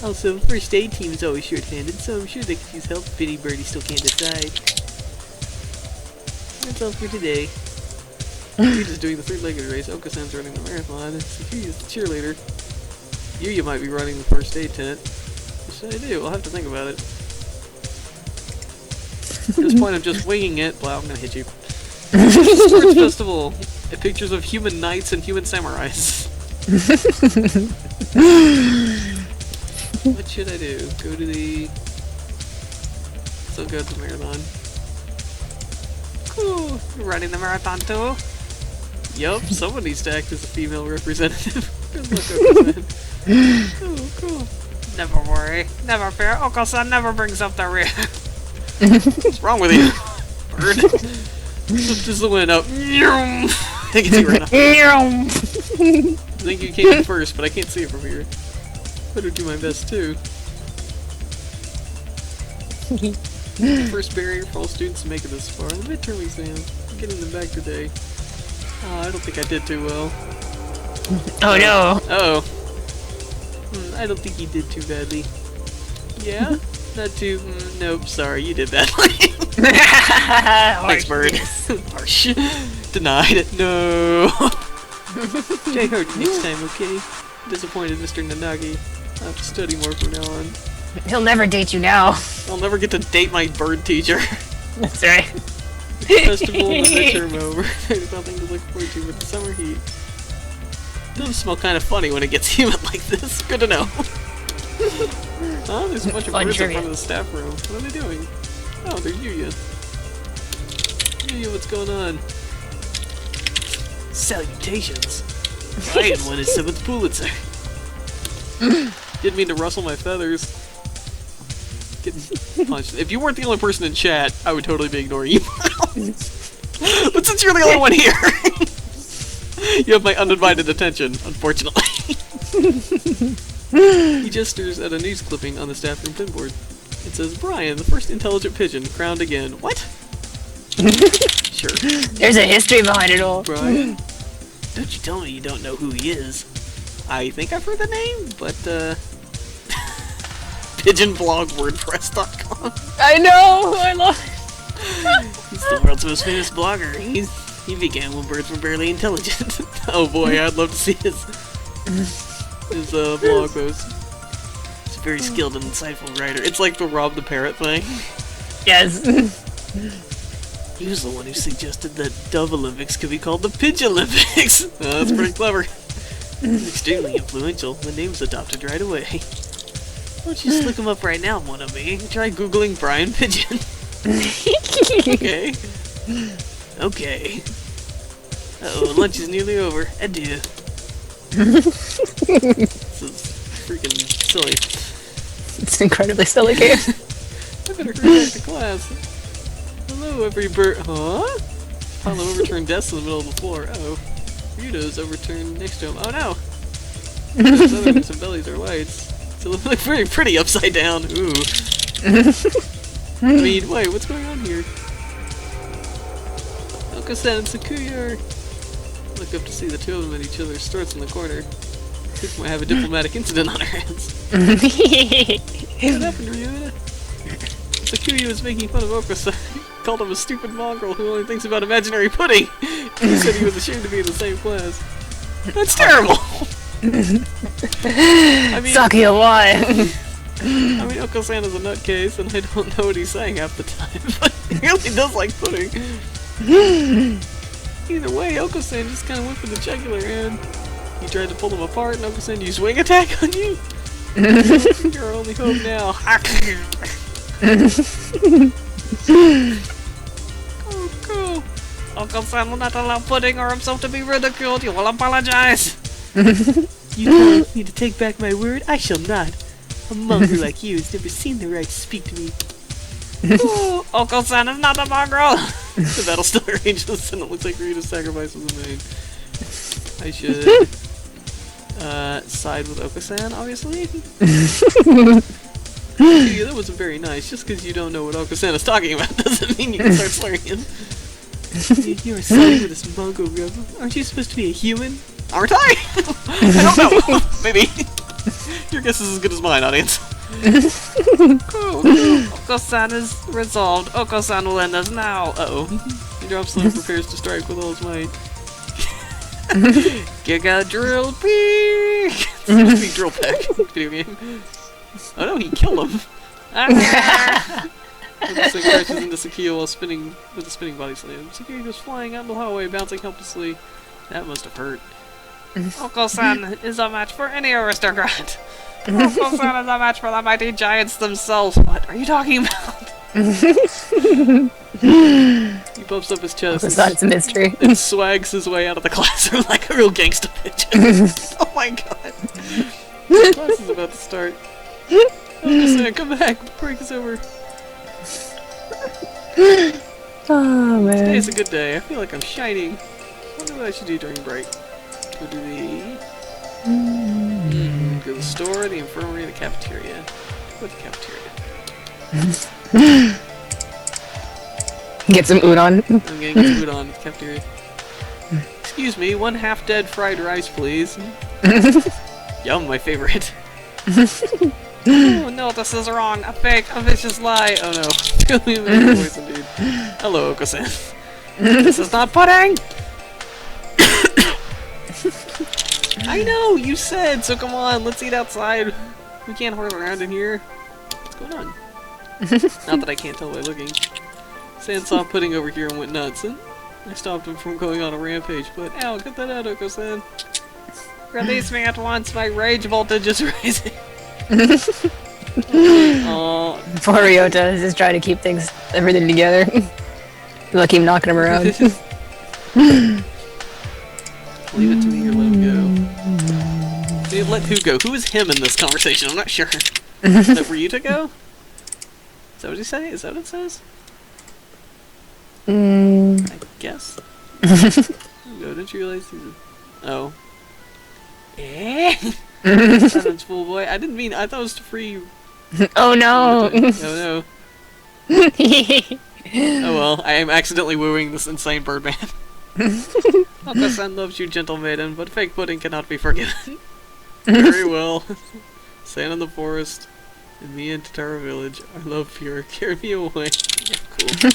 [SPEAKER 2] Also, the first aid team is always short-handed, so I'm sure they could use help if any birdie still can't decide. That's all for today. Ryuta's doing the 3-legged race, Oka-san's running the marathon, and Sakuya's the cheerleader. You might be running the first aid tent. What should I do? I'll have to think about it. At this point, I'm just winging it. Wow, I'm gonna hit you. Sports festival. Pictures of human knights and human samurais. What should I do? Go to the... So go to the marathon. Cool. You're running the marathon too? Yup, someone needs to act as a female representative. Good luck, Oko-san. Cool. Never worry. Never fear. Oko-san never brings up the rear. What's wrong with you? Bird. Just the wind up. I can see right now. I think you came in first, but I can't see it from here. Better do my best too. The first barrier for all students to make it this far. The midterm exam. I'm getting them back today. Oh, I don't think I did too well.
[SPEAKER 1] Oh no.
[SPEAKER 2] Oh. I don't think you did too badly. Yeah? Not too... nope, sorry, you did badly. Thanks, bird. Harsh. Denied. No. Try hard next time, okay? Disappointed, Mr. Nanagi. I'll have to study more from now on.
[SPEAKER 1] He'll never date you now.
[SPEAKER 2] I'll never get to date my bird teacher.
[SPEAKER 1] That's right.
[SPEAKER 2] Festival and the midterm over. There's nothing to look forward to but the summer heat. It does smell kind of funny when it gets humid like this. Good to know. Huh? There's a bunch of birds in front of the staff room. What are they doing? Oh, they're Yuya. Yuya, what's going on? Salutations. Ryan won his 7th Pulitzer. Didn't mean to rustle my feathers. Getting punched. If you weren't the only person in chat, I would totally be ignoring you. But since you're the only one here, you have my undivided attention, unfortunately. He gestures at a news clipping on the staff room pinboard. It says, Brian, the first intelligent pigeon, crowned again. What? Sure.
[SPEAKER 1] There's a history behind it all.
[SPEAKER 2] Brian? Don't you tell me you don't know who he is. I think I've heard the name, but pigeonblogwordpress.com.
[SPEAKER 1] I know. I love it.
[SPEAKER 2] He's the world's most famous blogger. He began when birds were barely intelligent. Oh boy, I'd love to see his blog post. He's a very skilled and insightful writer. It's like the Rob the Parrot thing.
[SPEAKER 1] Yes.
[SPEAKER 2] He was the one who suggested that Dove Olympics could be called the Pigeon Olympics. Oh, that's pretty clever. He's extremely influential. The name's adopted right away. Why don't you just look him up right now, one of me? Try googling Brian Pigeon. Okay. Okay. Uh-oh, lunch is nearly over. Adieu. This is freaking silly.
[SPEAKER 1] It's an incredibly silly game.
[SPEAKER 2] I better hurry back to class. Hello, every bird. Huh? Pile of overturned desks in the middle of the floor. Uh-oh. Burritos overturned next to him. Oh no! Those other some bellies are lights. So they look very pretty upside down. Ooh. I mean, wait, what's going on here? Oko-san and Sakuya look up to see the two of them at each other's throats in the corner. Think we might have a diplomatic incident on our hands. What happened, Ryuna? Sakuya was making fun of Oko-san. Called him a stupid mongrel who only thinks about imaginary pudding. He said he was ashamed to be in the same class. That's terrible! I mean,
[SPEAKER 1] Sakuya, why?
[SPEAKER 2] I mean, Oko-san is a nutcase, and I don't know what he's saying half the time, but he really does like pudding. Either way, Oko-san just kind of went for the jugular, and you tried to pull them apart, and Oko-san used wing attack on you? You're our only hope now. Go. Oko-san will not allow pudding or himself to be ridiculed. You will apologize. You told me to take back my word. I shall not. A mongrel like you has never seen the right to speak to me. Oh, Oko-san is not a mongrel! The battle still rages, and it looks like Rita's sacrifice was made. I should side with Oko-san, obviously. Yeah, that wasn't very nice. Just because you don't know what Oko-san is talking about doesn't mean you can start slurring him. You are siding with this mongrel rebel. Aren't you supposed to be a human? Aren't I? I don't know. Maybe. Your guess is as good as mine, audience. Oko-san is resolved. Oko-san will end us now. Uh-oh. He drops slow and prepares to strike with all his might. Giga drill peak! It's supposed to be drill peck. Video game. Oh no, he killed him. Oko-san crashes into Sakuya while spinning with a spinning body slam. Sakuya goes flying out in the hallway, bouncing helplessly. That must have hurt. Oko-san is a match for any aristocrat. Oko-san is a match for the mighty giants themselves. What are you talking about? He bumps up his chest.
[SPEAKER 1] It's a mystery.
[SPEAKER 2] And swags his way out of the classroom like a real gangsta pigeon. Oh my god. The class is about to start. Oko-san, come back. Break is over.
[SPEAKER 1] Oh man.
[SPEAKER 2] Today's a good day. I feel like I'm shining. I wonder what I should do during break. Go to the... Go to the store, the infirmary, the cafeteria. Go to the cafeteria.
[SPEAKER 1] Get some udon.
[SPEAKER 2] I'm gonna get some udon at the cafeteria. Excuse me, 1 half-dead fried rice, please. Yum, my favorite. Oh no, this is wrong. A fake, a vicious lie. Oh no. Really amazing voice indeed. Hello, Oko-san. This is not pudding! I know, you said, so come on, let's eat outside. We can't hurl around in here. What's going on? Not that I can't tell by looking. San saw pudding over here and went nuts. And I stopped him from going on a rampage, but ow, cut that out, Oko-san. Release me at once, my rage voltage is rising. Oh.
[SPEAKER 1] Poor Ryota is just trying to keep everything together. You'll keep knocking him around.
[SPEAKER 2] Leave it to me or let him go. Dude, let who go? Who is him in this conversation? I'm not sure. Let Ryuta go? Is that what he say? Is that what it says? I guess. No, didn't you realize he's a... Oh. Eh? Silence, fool boy. I didn't mean... I thought it was to free...
[SPEAKER 1] Oh no!
[SPEAKER 2] Oh no. Oh well, I am accidentally wooing this insane birdman. Oko-san loves you, gentle maiden, but fake pudding cannot be forgiven. Very well. Sand in the forest. And me in Tatara village. I love Pure. Carry me away. Yeah, cool.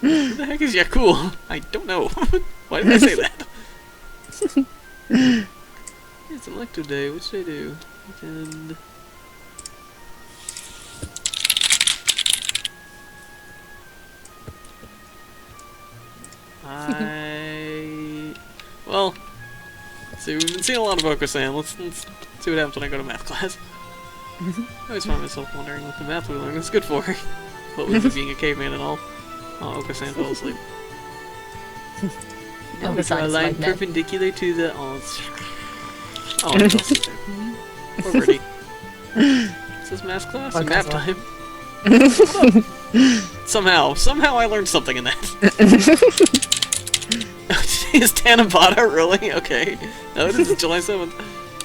[SPEAKER 2] What the heck is yeah cool? I don't know. Why did I say that? It's elective day. What should I do? And well, let's see, we've been seeing a lot of Oko-san. Let's see what happens when I go to math class. I always find myself wondering what the math we learn is good for. What with it being a caveman and all. Oh, Oko-san fell asleep. Now we draw a line perpendicular to the... Oh, he fell asleep there. Poor birdie. Is this math class? Or math time? Somehow I learned something in that. Is Tanabata really? Okay. No, it is July 7th.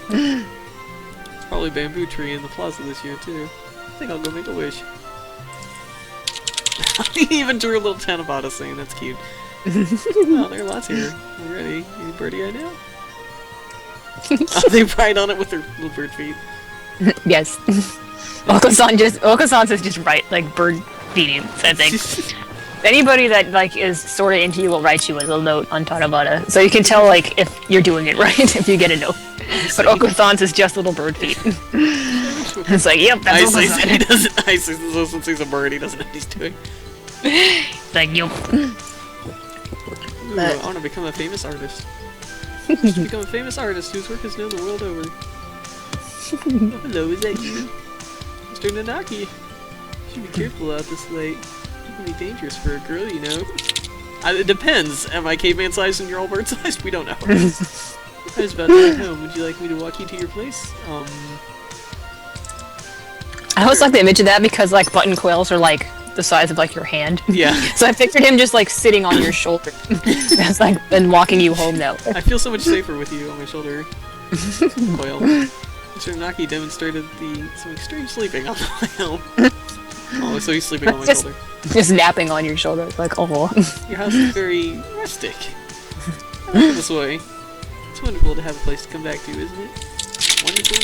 [SPEAKER 2] It's probably bamboo tree in the plaza this year, too. I think I'll go make a wish. He even drew a little Tanabata scene, that's cute. Oh, there are lots here. You ready? Any birdie I know? Oh, they ride on it with their little bird feet.
[SPEAKER 1] Yes. Oko-san says just write, like, bird feeding, I think. Anybody that, like, is sort of into you will write you a little note on Tanabata, so you can tell, like, if you're doing it right, if you get a note. But Oko-san's is just little bird feet. It's like, yep, that's Oko-san.
[SPEAKER 2] He doesn't, since he's a bird, he doesn't know what he's doing.
[SPEAKER 1] It's like, yep.
[SPEAKER 2] Ooh, I want to become a famous artist. Become a famous artist whose work is known the world over. Oh, hello, is that you? Mr. Nanaki. You should be careful out this late. It can be dangerous for a girl, you know. It depends. Am I caveman sized and you're all bird sized? We don't know. I was about to head home. Would you like me to walk you to your place?
[SPEAKER 1] I always like the image of that because, like, button quails are, like, the size of, like, your hand.
[SPEAKER 2] Yeah.
[SPEAKER 1] So I pictured him just, like, sitting on your shoulder. It's like, and walking you home now.
[SPEAKER 2] I feel so much safer with you on my shoulder. Quail. Mr. Naki demonstrated some extreme sleeping on the way home. Oh, so he's sleeping on my shoulder.
[SPEAKER 1] Just napping on your shoulder. Like, oh.
[SPEAKER 2] Your house is very rustic. I like it this way. It's wonderful to have a place to come back to, isn't it? Wonderful.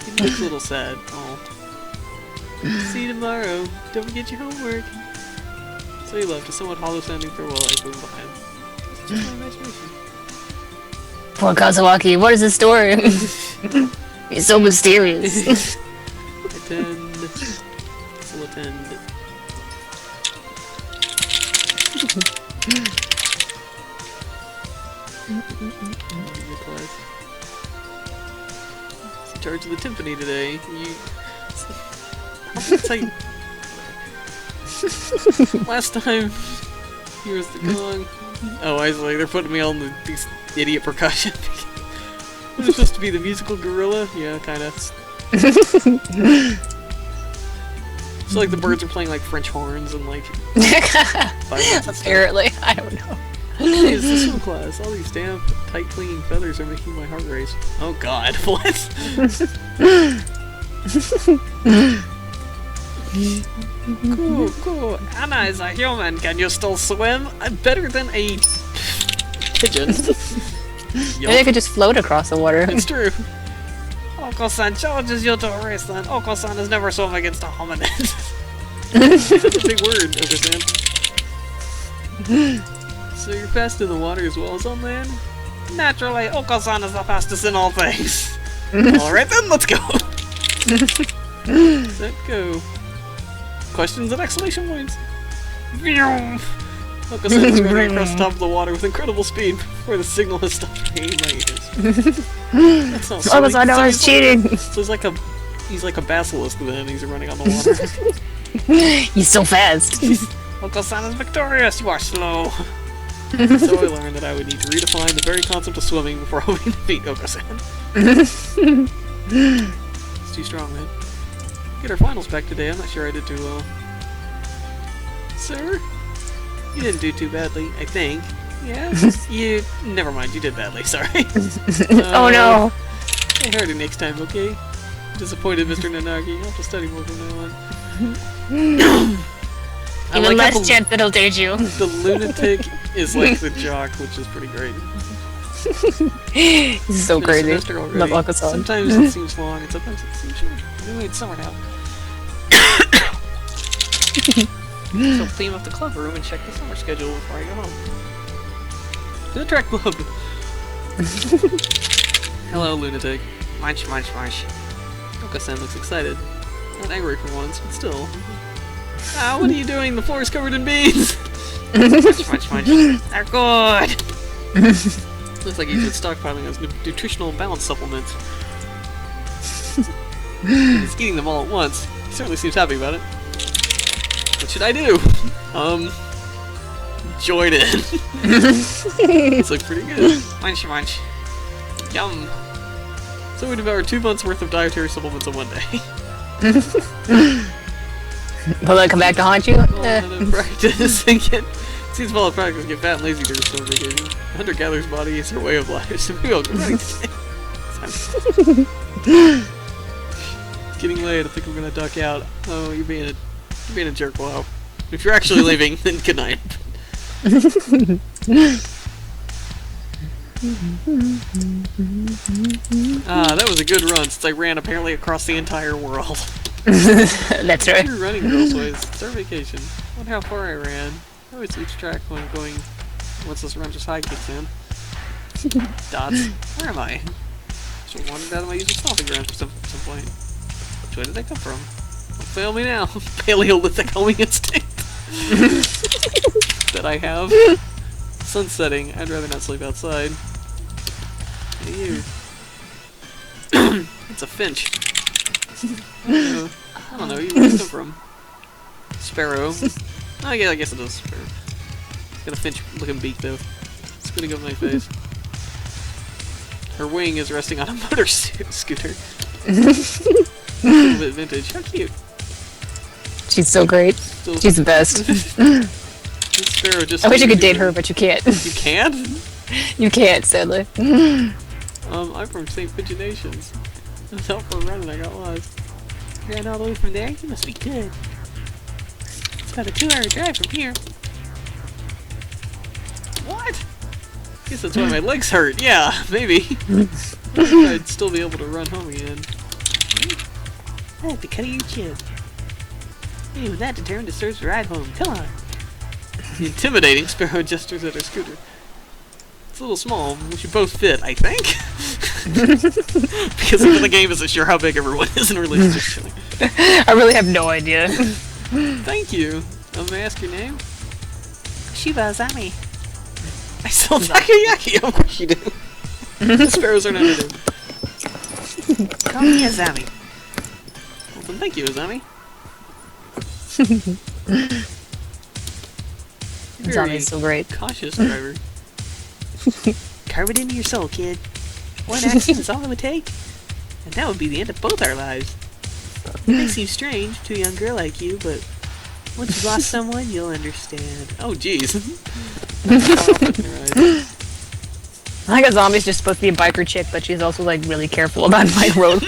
[SPEAKER 2] He looks a little sad. Oh. See you tomorrow. Don't forget your homework. So he left, a somewhat hollow-sounding farewell echoing behind. It's just my imagination.
[SPEAKER 1] Poor Kazawaki, what is the story? He's so mysterious.
[SPEAKER 2] Attend. Still attend. He's in charge of the timpani today. Last time he was the gong. Oh, I was like, they're putting me on these idiot percussion. Was it supposed to be the musical gorilla? Yeah, kinda. So like the birds are playing like French horns and like
[SPEAKER 1] apparently, I don't know.
[SPEAKER 2] Hey, it's the swim class. All these damp, tight clinging feathers are making my heart race. Oh god, what? Cool. Anna is a human. Can you still swim? Better than a pigeon.
[SPEAKER 1] Maybe they could just float across the water.
[SPEAKER 2] It's true. Oko-san challenges you to a race, then. Oko-san has never swum against a hominid. That's a big word, Oko-san. So you're fast in the water as well as on land? Naturally, Oko-san is the fastest in all things. Alright then, let's go. Set go. Questions and exclamation points. Oko-san is running across the top of the water with incredible speed before the signal has stopped ringing in my ears. That's not so
[SPEAKER 1] Oko-san, no, he's cheating.
[SPEAKER 2] So he's like a basilisk then, he's running on the water.
[SPEAKER 1] He's so fast.
[SPEAKER 2] Oko-san is victorious, you are slow. So I learned that I would need to redefine the very concept of swimming before hoping to beat Oko-san. It's too strong, man. Get our finals back today. I'm not sure I did too well. Sir? You didn't do too badly, I think. Yeah? Never mind, you did badly, sorry.
[SPEAKER 1] Oh no!
[SPEAKER 2] Try harder next time, okay? Disappointed, Mr. Nanagi. I'll have to study more from now on.
[SPEAKER 1] Even less chance that he'll date you.
[SPEAKER 2] The lunatic is like the jock, which is pretty great.
[SPEAKER 1] He's so
[SPEAKER 2] Been a
[SPEAKER 1] crazy.
[SPEAKER 2] semester already.
[SPEAKER 1] Love Alcazar.
[SPEAKER 2] Sometimes it seems long, and sometimes it seems short. Anyway, it's summer now. So clean up the club room and check the summer schedule before I go home. To the track club! Hello, lunatic. Munch, munch, munch. Oka-san looks excited. Not angry for once, but still. Ah, what are you doing? The floor is covered in beans! Munch, munch, munch. They're good! Looks like he's been stockpiling his nutritional balance supplements. He's eating them all at once. He certainly seems happy about it. What should I do? Join in. These look pretty good. Munch, munch. Yum. So we devoured 2 months worth of dietary supplements in one day.
[SPEAKER 1] Will that come back to haunt you?
[SPEAKER 2] Practice and get. Seems well of practice, get fat and lazy during summer vacation. A hunter-gatherer's body is her way of life, so maybe I'll get running today. It's getting late, I think we're gonna duck out. Oh, you're being a jerk, wow. If you're actually leaving, then good night. That was a good run, since I ran apparently across the entire world.
[SPEAKER 1] That's right.
[SPEAKER 2] You're running, girlsways. It's our vacation. I wonder how far I ran. I always lose track when I'm going once this runner's high kicks in. Dots. Where am I? Just wandered out of my usual stomping ground for some point. Which way did I come from? Don't fail me now. Paleolithic homing instinct that I have. Sun's setting. I'd rather not sleep outside. Hey, you. It's a finch. I don't know. Where did you come from? Sparrow. Oh, yeah, I guess it is sparrow. It's got a finch-looking beak, though. It's gonna go in my face. Her wing is resting on a motor scooter. A little bit vintage. How cute.
[SPEAKER 1] She's so great. She's the best.
[SPEAKER 2] This sparrow just.
[SPEAKER 1] I wish you could date her, but you can't.
[SPEAKER 2] You can't?
[SPEAKER 1] You can't, sadly.
[SPEAKER 2] I'm from St. Pigeon Nations. I was out for a run and I got lost. You ran all the way from there? You must be good. It's about a 2-hour drive from here. What? Guess that's why my legs hurt. Yeah, maybe. I'd still be able to run home again. I have to cut your chin. Hey, with that determined, deserves a ride home. Come on. The intimidating sparrow gestures at her scooter. It's a little small. We should both fit, I think. Because even the game isn't sure how big everyone is in relationship.
[SPEAKER 1] I really have no idea.
[SPEAKER 2] Thank you. May I ask your name? Shiba Azami. I still takoyaki. Of course you do. The sparrows are not native. Call me Azami. Well, then thank you, Azami.
[SPEAKER 1] Azami's so great.
[SPEAKER 2] Cautious driver. Carve it into your soul, kid. One accident is all it would take, and that would be the end of both our lives. It may seem strange to a young girl like you, but once you've lost someone, you'll understand. Oh, jeez.
[SPEAKER 1] I think a zombie's just supposed to be a biker chick, but she's also like really careful about my road.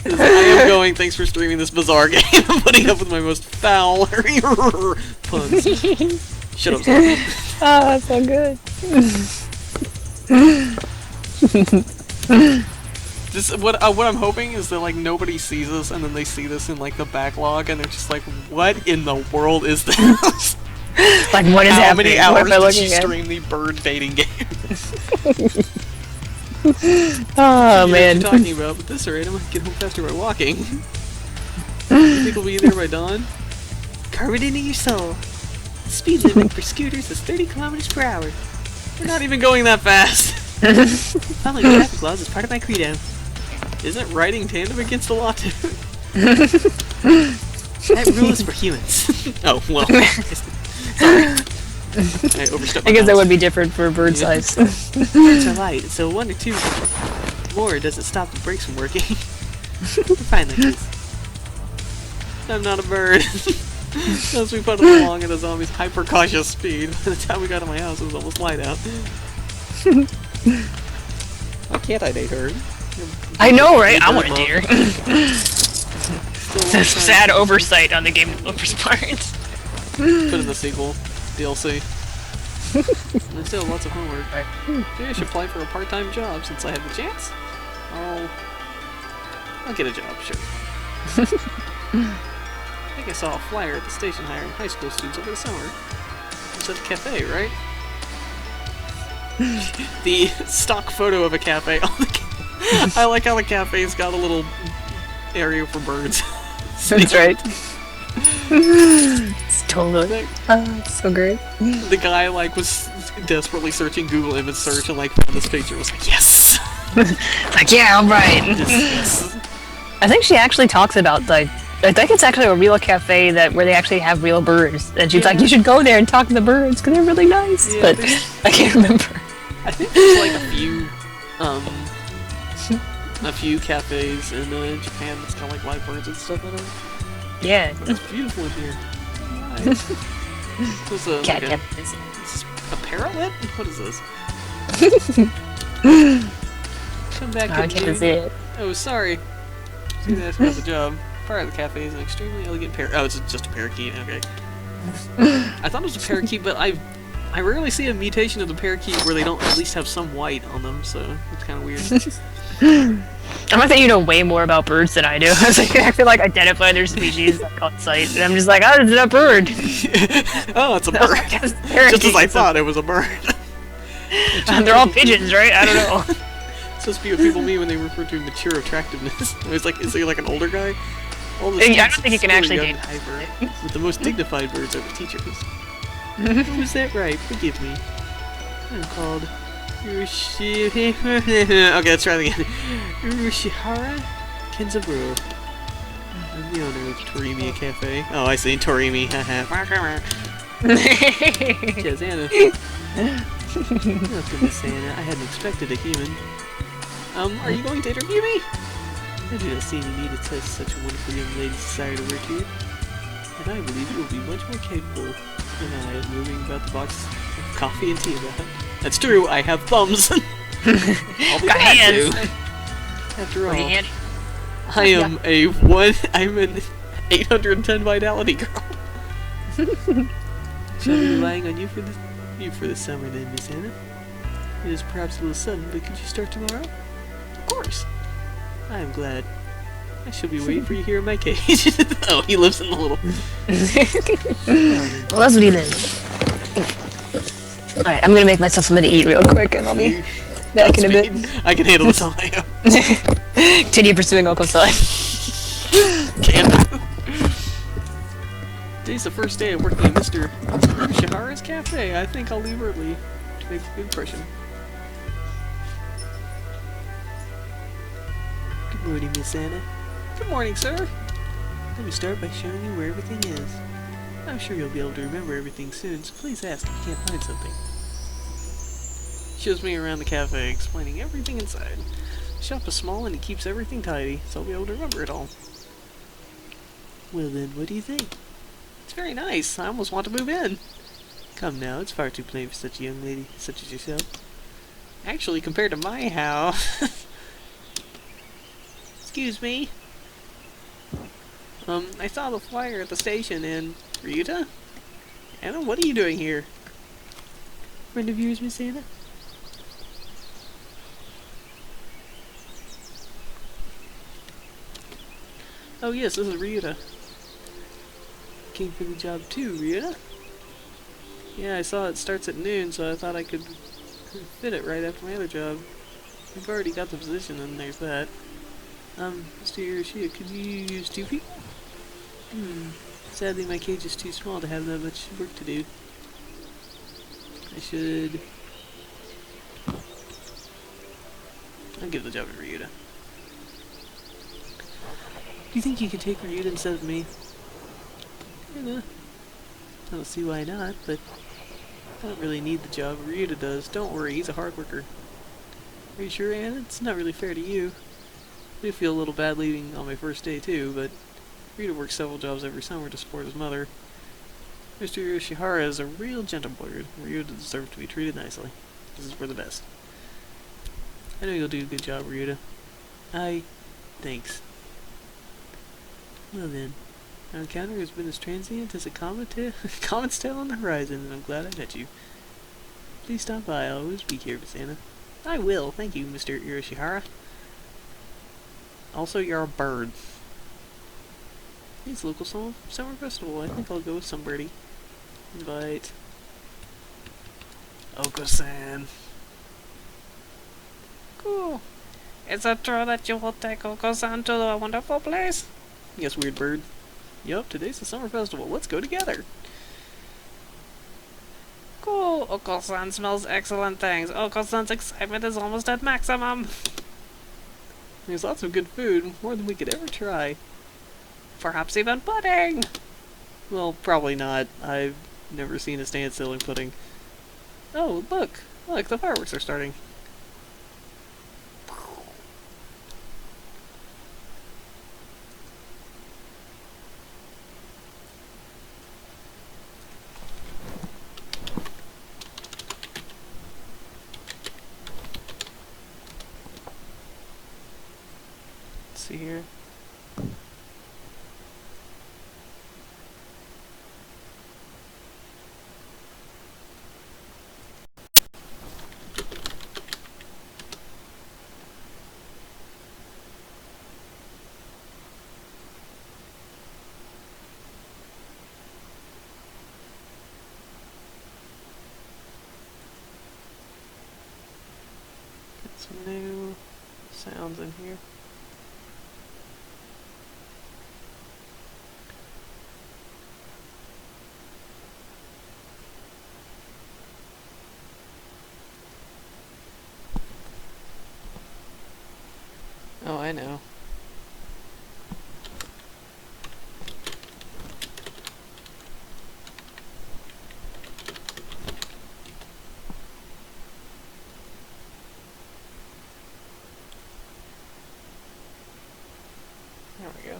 [SPEAKER 2] I am going, thanks for streaming this bizarre game. I'm putting up with my most foul puns. Shut up, zombie.
[SPEAKER 1] Oh, that's so good.
[SPEAKER 2] Just what I'm hoping is that like nobody sees this, and then they see this in like the backlog, and they're just like, "What in the world is this?"
[SPEAKER 1] Like, what is happening?
[SPEAKER 2] How many hours
[SPEAKER 1] what am I
[SPEAKER 2] did she
[SPEAKER 1] looking at?
[SPEAKER 2] stream the bird baiting game?
[SPEAKER 1] Oh man.
[SPEAKER 2] What are you talking about? But at this rate, I might get home faster by walking. You think we'll be there by dawn? Carve it into your soul. The speed limit for scooters is 30 kilometers per hour. We're not even going that fast. Following the traffic laws is part of my credo. Isn't riding tandem against the law too? That rule is for humans. Oh, well. Sorry. I overstepped my
[SPEAKER 1] I guess that
[SPEAKER 2] bounds.
[SPEAKER 1] would be different for bird size.
[SPEAKER 2] Birds are light, so 1 or 2 more doesn't stop the brakes from working. We're fine like this. I'm not a bird. As we put along at a zombie's hyper cautious speed, by the time we got to my house, it was almost light out. Why can't I date her?
[SPEAKER 1] I know, right? I want to
[SPEAKER 2] Mom.
[SPEAKER 1] date her.
[SPEAKER 2] Still
[SPEAKER 1] It's a sad oversight on the game developer's part.
[SPEAKER 2] Put in the sequel, DLC. And I still have lots of homework. Maybe I should apply for a part-time job since I have the chance. I'll get a job, sure. I think I saw a flyer at the station hiring high school students over the summer. It's at the cafe, right? The stock photo of a cafe. I like how the cafe's got a little area for birds.
[SPEAKER 1] That's right. It's totally. It's so great.
[SPEAKER 2] The guy was desperately searching Google image search and found this picture. Was like, yes.
[SPEAKER 1] Like, yeah, I'm right.
[SPEAKER 2] Yes.
[SPEAKER 1] I think she actually talks about I think it's actually a real cafe where they actually have real birds, and she's like, you should go there and talk to the birds because they're really nice.
[SPEAKER 2] Yeah,
[SPEAKER 1] but I can't remember.
[SPEAKER 2] I think there's a few cafes in Japan that's got live birds and stuff in them.
[SPEAKER 1] Yeah.
[SPEAKER 2] But it's beautiful in here. Nice. This is
[SPEAKER 1] Cat.
[SPEAKER 2] Is this a parrotlet? What is this? Come back
[SPEAKER 1] I
[SPEAKER 2] in
[SPEAKER 1] can't see it.
[SPEAKER 2] Oh, sorry. See, that's about the job. Part of the cafe is an extremely elegant parakeet. Oh, it's just a parakeet. Okay. I thought it was a parakeet, but I rarely see a mutation of the parakeet where they don't at least have some white on them, so it's kind of weird.
[SPEAKER 1] I might think you know way more about birds than I do. I feel like identify their species on sight, and I'm just like, oh, it's a bird.
[SPEAKER 2] Oh, it's a bird. Just as I thought, it was a bird.
[SPEAKER 1] They're all pigeons, right? I don't know.
[SPEAKER 2] It's supposed to be what people mean when they refer to mature attractiveness. It's like, is he like an older guy?
[SPEAKER 1] I don't think you can actually date
[SPEAKER 2] hyper, with the most dignified birds are the teachers. Who's that right? Forgive me. I'm called okay, let's try it again. Urushihara Kenzaburo. I'm the owner of Torimiya Cafe. Oh, I see. Torimi. Yes, Anna. Welcome, Miss Anna. I hadn't expected a human. Are you going to interview me? I do not see any need to test such a wonderful young lady's desire to work here. And I believe you will be much more capable than I of moving about the box of coffee and tea about. That's true, I have thumbs. I'll be
[SPEAKER 1] Got
[SPEAKER 2] glad
[SPEAKER 1] hands.
[SPEAKER 2] to. After all,
[SPEAKER 1] Hand.
[SPEAKER 2] I'm an 810 vitality girl. Shall I be relying on you for the summer then, Miss Anna? It is perhaps a little sudden, but could you start tomorrow? Of course. I am glad. I shall be waiting for you here in my cage. Oh, he lives in the little...
[SPEAKER 1] Well, that's what he lives. Alright, I'm gonna make myself something to eat real quick, and I'll be back in a bit.
[SPEAKER 2] I can handle this on my own.
[SPEAKER 1] Continue pursuing Oko-san.
[SPEAKER 2] Today's the first day of working at Mr. Shihara's Cafe. I think I'll leave early to make a good impression. Good morning, Miss Anna. Good morning, sir. Let me start by showing you where everything is. I'm sure you'll be able to remember everything soon, so please ask if you can't find something. Shows me around the cafe, explaining everything inside. The shop is small and it keeps everything tidy, so I'll be able to remember it all. Well then, what do you think? It's very nice. I almost want to move in. Come now, it's far too plain for such a young lady such as yourself. Actually, compared to my house... Excuse me. I saw the flyer at the station and... Ryuta? Anna, what are you doing here? Friend of yours, Miss Anna? Oh yes, this is Ryuta. Came for the job too, Ryuta? Yeah, I saw it starts at noon, so I thought I could fit it right after my other job. I've already got the position, and there's that. Mr. Hiroshia, could you use 2 people? Sadly, my cage is too small to have that much work to do. I should... I'll give the job to Ryuta. Do you think you could take Ryuta instead of me? I don't see why not, but I don't really need the job. Ryuta does. Don't worry, he's a hard worker. Are you sure, Anna? It's not really fair to you. I do feel a little bad leaving on my first day too, but Ryuta works several jobs every summer to support his mother. Mr. Yoshihara is a real gentleman. Ryuta deserves to be treated nicely. This is for the best. I know you'll do a good job, Ryuta. Thanks. Well then, our encounter has been as transient as a comet's tail on the horizon, and I'm glad I met you. Please stop by. I'll always be here, Santa. I will. Thank you, Mr. Irishihara. Also, you're a bird. It's local summer festival. I think I'll go with somebody. Invite Oko-san. Cool. Is it true that you will take Oko-san to a wonderful place? Yes, weird bird. Yup, today's the summer festival. Let's go together. Cool. Oko-san smells excellent things. Oko-san's excitement is almost at maximum. There's lots of good food, more than we could ever try. Perhaps even pudding! Well, probably not. I've never seen a stand selling pudding. Oh, look! Look, the fireworks are starting. Let's see here. Some new sounds in here. Oh, I know. There we go.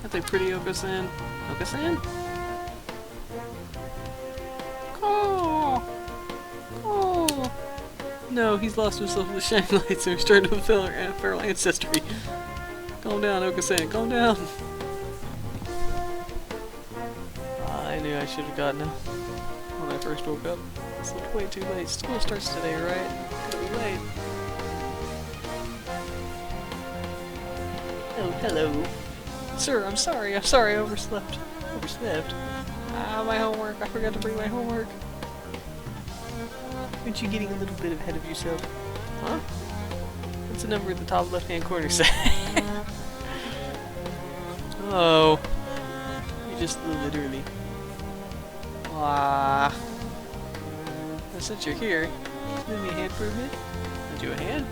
[SPEAKER 2] That's a pretty Oko-san. Oko-san? Oh! Oh! No, he's lost himself in the shining lights and he's trying to fulfill our feral ancestry. Calm down, Oko-san, calm down! I knew I should have gotten him when I first woke up. It's way too late. School starts today, right? Gonna be late. Oh, hello. Sir, I'm sorry I overslept. My homework, I forgot to bring my homework. Aren't you getting a little bit ahead of yourself? Huh? What's the number at the top left-hand corner say? Oh. You're just a little bit early. Ah. Since you're here, give me a hand for a minute. Lend you a hand?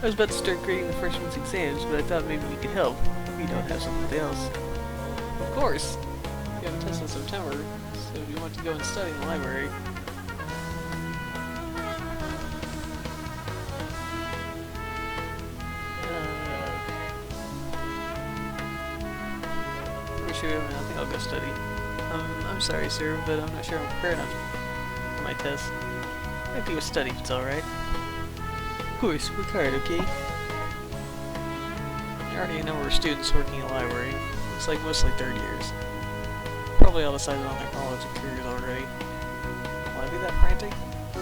[SPEAKER 2] I was about to start grading the freshman's exams, but I thought maybe we could help if you don't have something else. Of course. You have a test in September, so if you want to go and study in the library. Pretty sure I think I'll go study. I'm sorry, sir, but I'm not sure I'm prepared enough for my test. I'd go study if it's alright. Of course, work hard, okay? There are already a number of students working in the library. Looks like mostly third years. Probably all decided on their college and careers already. Will I be that frantic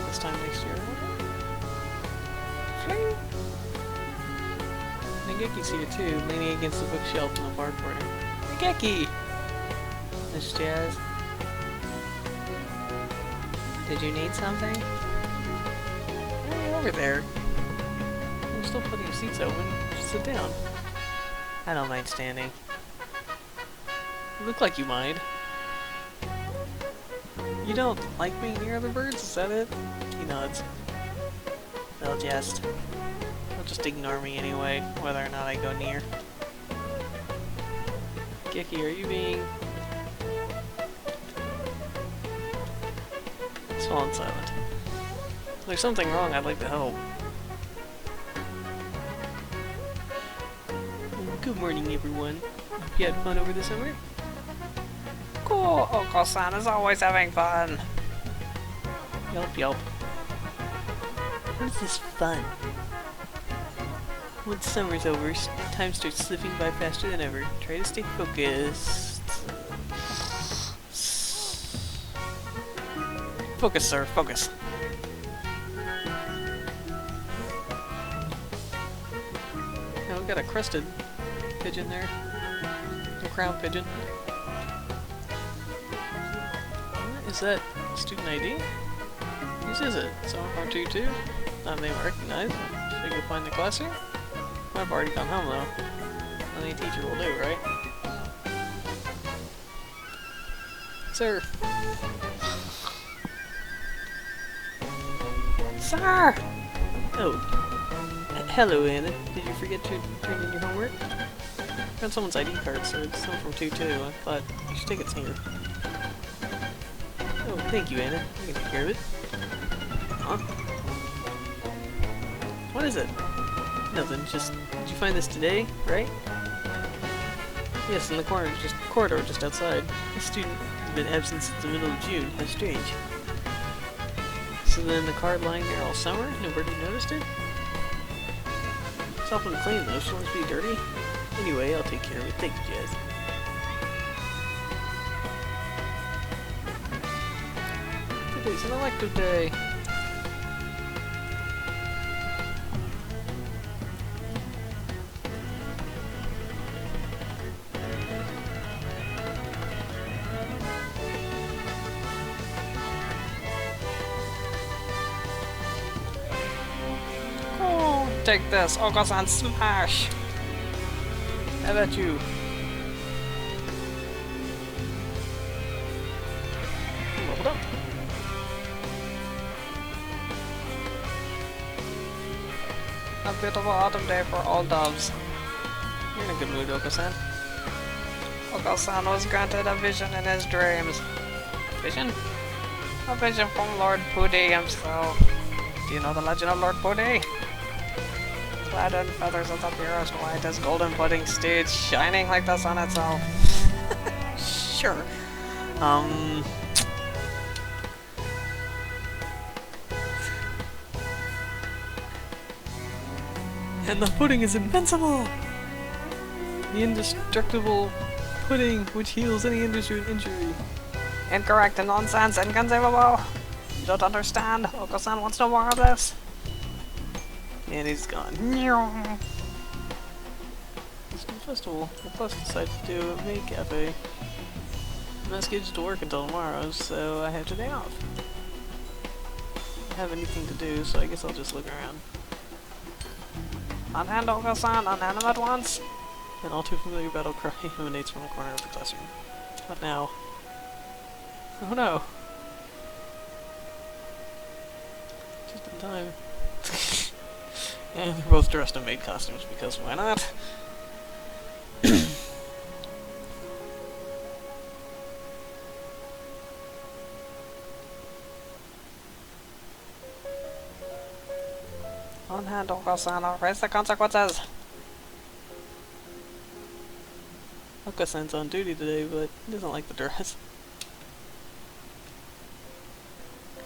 [SPEAKER 2] this time next year? Fling! Nageki's here too, leaning against the bookshelf in the far corner. Nageki! Miss Jazz? Did you need something? Hey, over there. There's still plenty of seats open. Just sit down. I don't mind standing. You look like you mind. You don't like being near other birds? Is that it? He nods. They'll just ignore me anyway, whether or not I go near. Geki, are you being... He's fallen silent. If there's something wrong, I'd like to help. Good morning, everyone. Hope you had fun over the summer? Cool, Oko-san is always having fun. Yup, yup. What is this fun? Once summer's over, time starts slipping by faster than ever. Try to stay focused. Focus, sir. Focus. Now we've got a crested pigeon there. A crown pigeon. Is that student ID? Whose is it? Someone from 2-2? Not a name I recognize. Should I go find the classroom? I've already gone home though. Only a teacher will do, right? Sir! Sir! Oh. Hello, Anna. Did you forget to turn in your homework? I found someone's ID card, sir. It's someone from 2-2. I thought you should take it here. Oh, thank you, Anna. I can take care of it. Huh? What is it? Nothing, just... Did you find this today, right? Yes, in the corridor just outside. A student has been absent since the middle of June. How strange. So then the card lying there all summer? Nobody noticed it? It's awfully clean though, so it must be dirty. Anyway, I'll take care of it. Thank you, Jazz. Today's an elective day. Oh, take this, Oka-san, smash! How about you? Hold up. A beautiful autumn day for all doves. You're in a good mood, Oka-san. Oka-san was granted a vision in his dreams. Vision? A vision from Lord Pudi himself. Do you know the legend of Lord Pudi? Clad in feathers of the purest white, his golden pudding steed shining like the sun itself. Sure. And the pudding is invincible! The indestructible pudding which heals any injury. Incorrect and nonsense, inconceivable! You don't understand? Oko-san wants no more of this. And he's gone. It's a festival. The plus decided to do a maid cafe. I'm not scheduled to work until tomorrow, so I have today off. I don't have anything to do, so I guess I'll just look around. On hand, Oko-san, on hand at once! An all too familiar battle cry emanates from the corner of the classroom. What now? Oh no! Just in time. And they're both dressed in maid costumes, because why not? On hand, Oko-san, I'll face the consequences! Oko-san's on duty today, but he doesn't like the dress.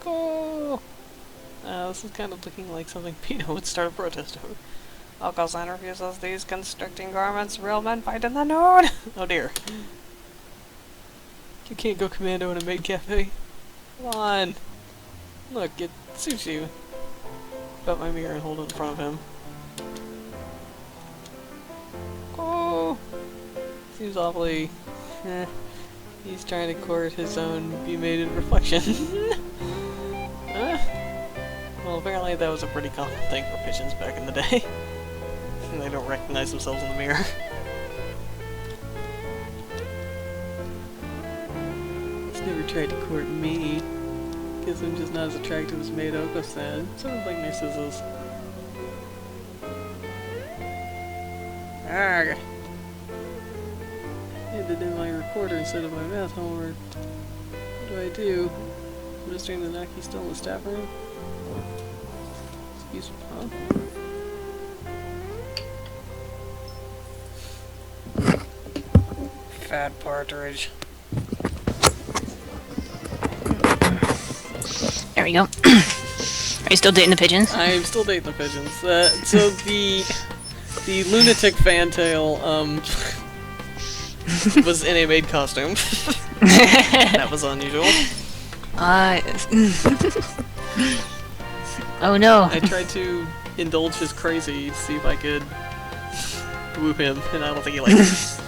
[SPEAKER 2] Go! This is kind of looking like something Pino would start a protest over. Oko-san refuses these constricting garments. Real men fight in the nude! Oh dear. You can't go commando in a maid cafe. Come on! Look, it suits you. About my mirror and hold it in front of him. Oh! Seems awfully... He's trying to court his own be-mated reflection. Well, apparently that was a pretty common thing for pigeons back in the day. And they don't recognize themselves in the mirror. He's never tried to court me. Guess I'm just not as attractive as Maid Oko-san. Sort of like my scissors. Arrgh! I had to do my recorder instead of my math homework. What do I do? Administering the Naki still in the staff room? Excuse me, huh? Fat partridge.
[SPEAKER 1] There we go. Are you still dating the pigeons?
[SPEAKER 2] I'm still dating the pigeons. So The lunatic fantail, was in a maid costume. That was unusual.
[SPEAKER 1] Oh no.
[SPEAKER 2] I tried to indulge his crazy, see if I could woo him, and I don't think he liked it.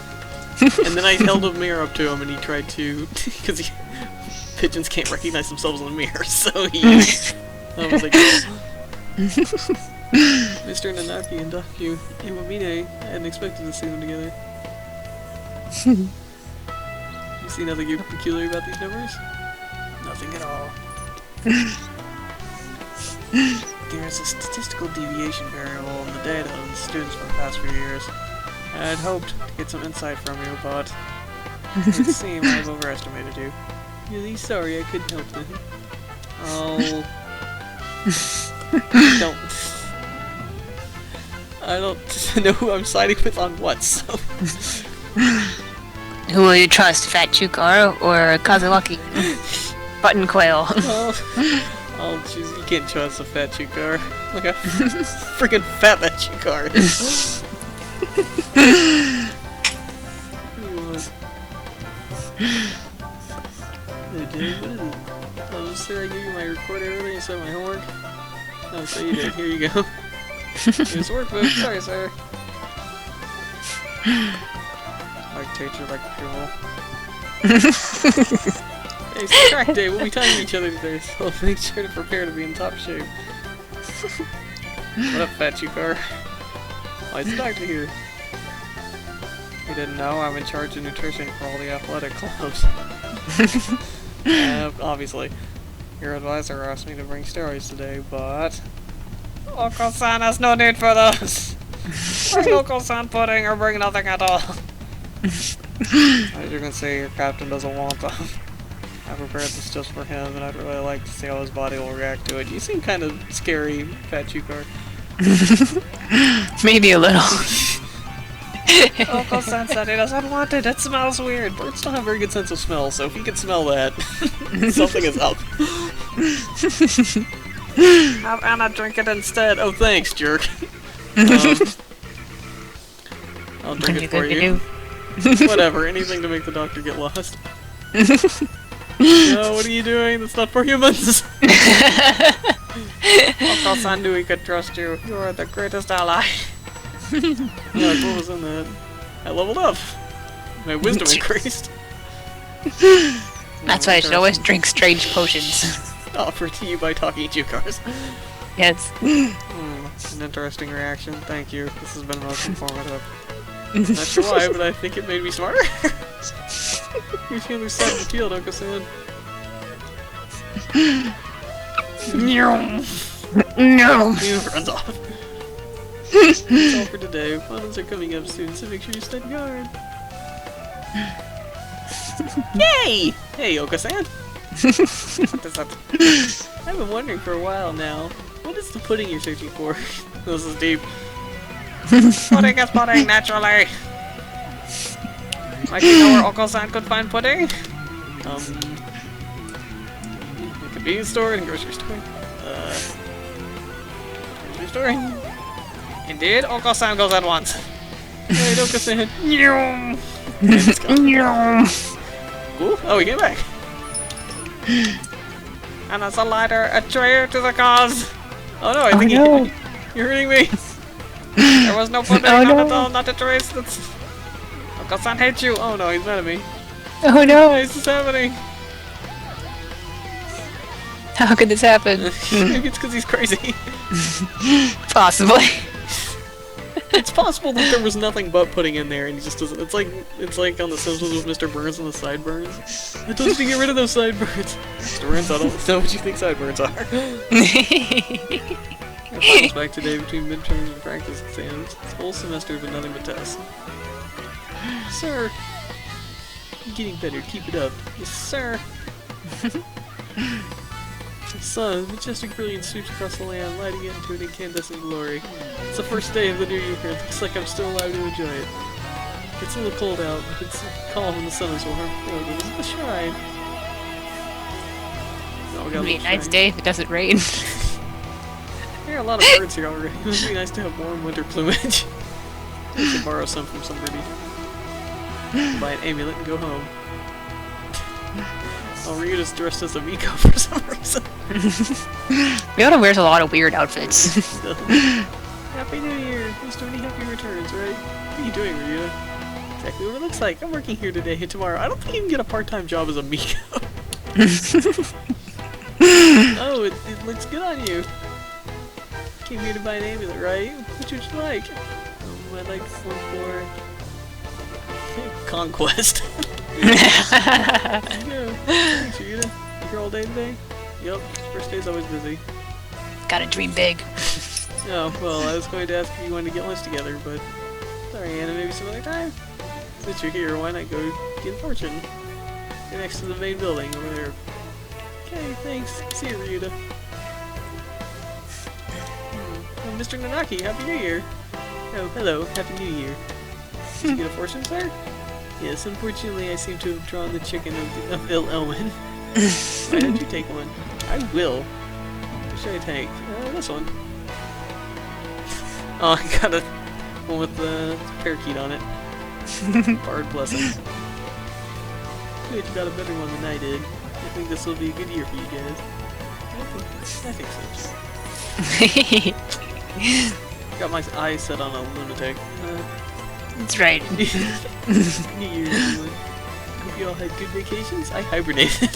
[SPEAKER 2] And then I held a mirror up to him, and he tried to, because pigeons can't recognize themselves in the mirror, so he. I was like, Mr. Nanaki and Daku Iwamine, I hadn't expected to see them together. You see nothing peculiar about these numbers? Nothing at all. There is a statistical deviation variable in the data of the students for the past few years. And I'd hoped to get some insight from you, but it would seem I've overestimated you. Really sorry I couldn't help it. Oh. I don't know who I'm siding with on what, so.
[SPEAKER 1] Who will you trust, Fat Chukar or Kazawaki? Button Quail.
[SPEAKER 2] Oh, jeez, you can't trust a fat Chukar. Like a freaking fat Chukar. Hey, dude, what is it? Oh, sir, I gave you my recorder earlier instead of my homework. Oh, so you did. Here you go. Here's workbook. Sorry, sir. Like teacher, like pupil. Hey, it's track day. We'll be timing each other today, so make sure to prepare to be in top shape. What up, fat Chukar? Why is the doctor here? You didn't know I'm in charge of nutrition for all the athletic clubs. Obviously. Your advisor asked me to bring steroids today, but... Oko-san has no need for those! Bring Oko-san pudding or bring nothing at all! As you can see, your captain doesn't want them. I prepared this just for him, and I'd really like to see how his body will react to it. You seem kind of scary, Fat Chukar.
[SPEAKER 1] Maybe a little.
[SPEAKER 2] Oko-san said he doesn't want it. It smells weird. Birds don't have a very good sense of smell, so if you can smell that, something is up. Have Anna drink it instead. Oh, thanks, jerk. I'll drink it for you. Whatever, anything to make the doctor get lost. No, what are you doing? That's not for humans! Oko-san knew he could trust you. You are the greatest ally. Yeah, what was in that? I leveled up. My wisdom increased.
[SPEAKER 1] That's why I should always drink strange potions.
[SPEAKER 2] Offered to you by talking Chukars.
[SPEAKER 1] Yes.
[SPEAKER 2] An interesting reaction. Thank you. This has been most informative. Not sure why, but I think it made me smarter. You're the other side of the field, Oko-san.
[SPEAKER 1] No.
[SPEAKER 2] He runs off. That's all for today. Finals are coming up soon, so make sure you stand guard. Yay! Hey, Oko-san. What is that? I've been wondering for a while now. What is the pudding you're searching for? This is deep. Pudding is pudding, naturally! Like, you know where Oko-san could find pudding? The convenience store and grocery store. Grocery store? Indeed, Oko-san goes at once. Hey, Oko-san. Let's go. Ooh, oh, we came back. And as a lighter, a traitor to the cause. Oh no, I think you're hurting me. There was no pudding on it all, not a trace. That's... Oko-san hates you. Oh no, he's mad at me.
[SPEAKER 1] Oh no.
[SPEAKER 2] Why is this happening?
[SPEAKER 1] How could this happen?
[SPEAKER 2] Maybe it's because he's crazy.
[SPEAKER 1] Possibly.
[SPEAKER 2] It's possible that there was nothing but pudding in there, and he just doesn't. It's like on The Simpsons with Mr. Burns and the sideburns. I told you to get rid of those sideburns. Mr. Burns, I don't know what you think sideburns are. Our finals back today between midterms and practice exams. This whole semester has been nothing but tests. Sir, you're getting better. Keep it up. Yes, sir. The sun, majestic brilliance sweeps across the land, lighting it into an incandescent glory. It's the first day of the new year. It looks like I'm still alive to enjoy it. It's a little cold out, but it's calm and the sun is warm. Oh, this is the shrine. Oh,
[SPEAKER 1] It'll be a nice day if it doesn't rain.
[SPEAKER 2] There are a lot of birds here already. It would be nice to have warm winter plumage. I should borrow some from somebody. Buy an amulet and go home. Oh, Ryuta's dressed as a Miko for some reason.
[SPEAKER 1] Ryota wears a lot of weird outfits.
[SPEAKER 2] Happy New Year! Mr. Many happy returns, right? What are you doing, Ryuta? Exactly what it looks like. I'm working here today and tomorrow. I don't think you can get a part-time job as a Miko. Oh, it looks good on you. Came here to buy an amulet, right? Which would you like? I'd like this one for... Conquest. Yeah. Thanks, Ryuta. You here all day today? Yup. First day's always busy.
[SPEAKER 1] Gotta dream big.
[SPEAKER 2] Oh, well, I was going to ask if you wanted to get lunch together, but... Sorry, Anna, maybe some other time? Since you're here, why not go get Fortune? You're next to the main building over there. Okay, thanks. See you, Ryuta. Oh, Mr. Nanaki, Happy New Year! Oh, hello, Happy New Year. Did you get a fortune, sir? Yes, unfortunately I seem to have drawn the chicken of ill omen. Why don't you take one? I will. What should I take? This one. Oh, I got a one with the parakeet on it. Bard blessing. Good, you got a better one than I did. I think this will be a good year for you guys. I think so. Got my eyes set on a lunatic.
[SPEAKER 1] That's right.
[SPEAKER 2] New Year's everyone. Hope you all had good vacations. I hibernated.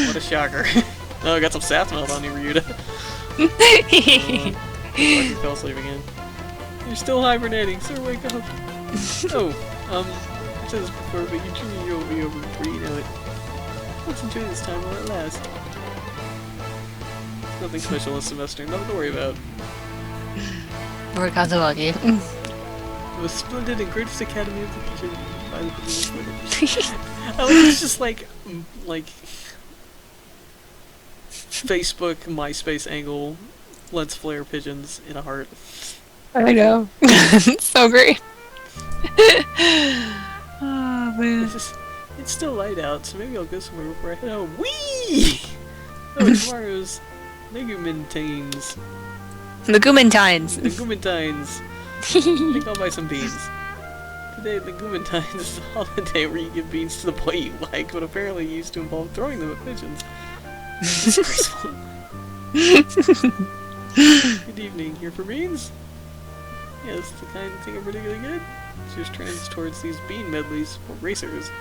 [SPEAKER 2] What a shocker. Oh, I got some sass melt on you, Ryuta. You fell asleep again. You're still hibernating, sir, wake up. Oh, I've said this before, but your junior year will be over before you know it. Let's enjoy this time while it lasts. Nothing special this semester, nothing to worry about.
[SPEAKER 1] We're Kazawagi.
[SPEAKER 2] The most splendid and greatest academy of the pigeon. Oh, it's just like Facebook, MySpace angle, lens flare pigeons in a heart.
[SPEAKER 1] I know. So great. Oh man.
[SPEAKER 2] It's still light out, so maybe I'll go somewhere before I head home. Whee! Oh, tomorrow's Negumintines.
[SPEAKER 1] The Gumintines.
[SPEAKER 2] The Gumintines. I think I'll buy some beans. Today, the Gumintines is a holiday where you give beans to the boy you like, but apparently used to involve throwing them at pigeons. Disgraceful. Good evening. Here for beans? Yes, the kind of thing I'm particularly good. She trends towards these bean medleys for racers.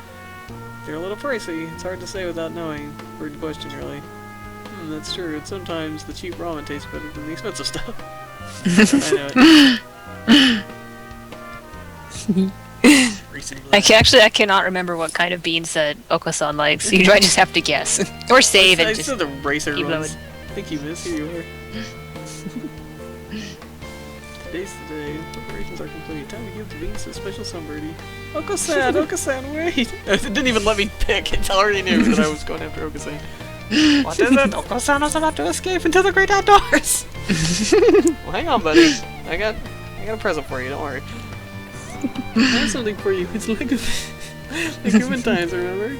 [SPEAKER 2] They're a little pricey. It's hard to say without knowing. Weird question, really. That's true. And sometimes the cheap ramen tastes better than the expensive stuff. I know it.
[SPEAKER 1] I cannot remember what kind of beans that Oko-san likes. So you might just have to guess. Or save and
[SPEAKER 2] I
[SPEAKER 1] just
[SPEAKER 2] said the racer
[SPEAKER 1] keep
[SPEAKER 2] ones.
[SPEAKER 1] going.
[SPEAKER 2] I think you missed. Here you are. Today's the day. Preparations are complete. Time to give the beans to a special somebody. Oko-san! Oko-san, wait! It didn't even let me pick. It already knew that I was going after Oko-san. What is it? Oko-san is about to escape into the great outdoors! Well, hang on, buddy. I got a present for you, don't worry. I have something for you. It's like the human times, remember?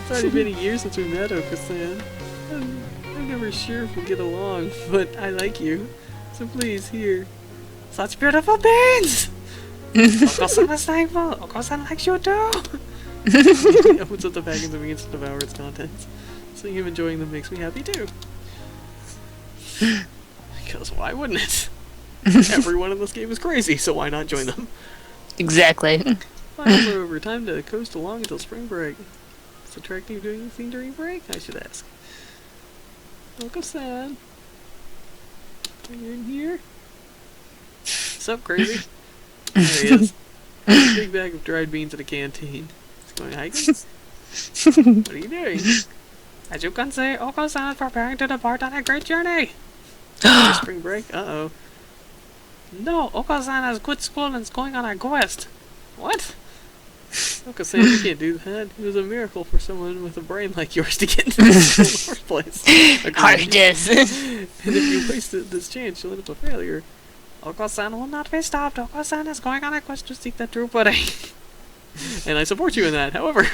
[SPEAKER 2] It's already been a year since we met, Oko-san. I'm never sure if we'll get along, but I like you. So please, here. Such beautiful beans! Oko-san is thankful. Oko-san likes you too. He opens up the package and begins to devour its contents. Seeing him enjoying them makes me happy too. Because why wouldn't it? Everyone in this game is crazy, so why not join them?
[SPEAKER 1] Exactly.
[SPEAKER 2] Finally over. Time to coast along until spring break. Is the track team doing anything during break? I should ask. Oko-san. Are you in here? What's up, crazy? There he is. A big bag of dried beans at a canteen. He's going hiking? What are you doing? As you can see, Oko-san is preparing to depart on a great journey. Spring break? Uh-oh. No, Oko-san has quit school and is going on a quest. What? Oko-san, you can't do that. It was a miracle for someone with a brain like yours to get into this in the first place.
[SPEAKER 1] Hard it is.
[SPEAKER 2] And if you wasted this chance, you'll end up a failure. Oko-san will not be stopped. Oko-san is going on a quest to seek the true pudding. And I support you in that. However,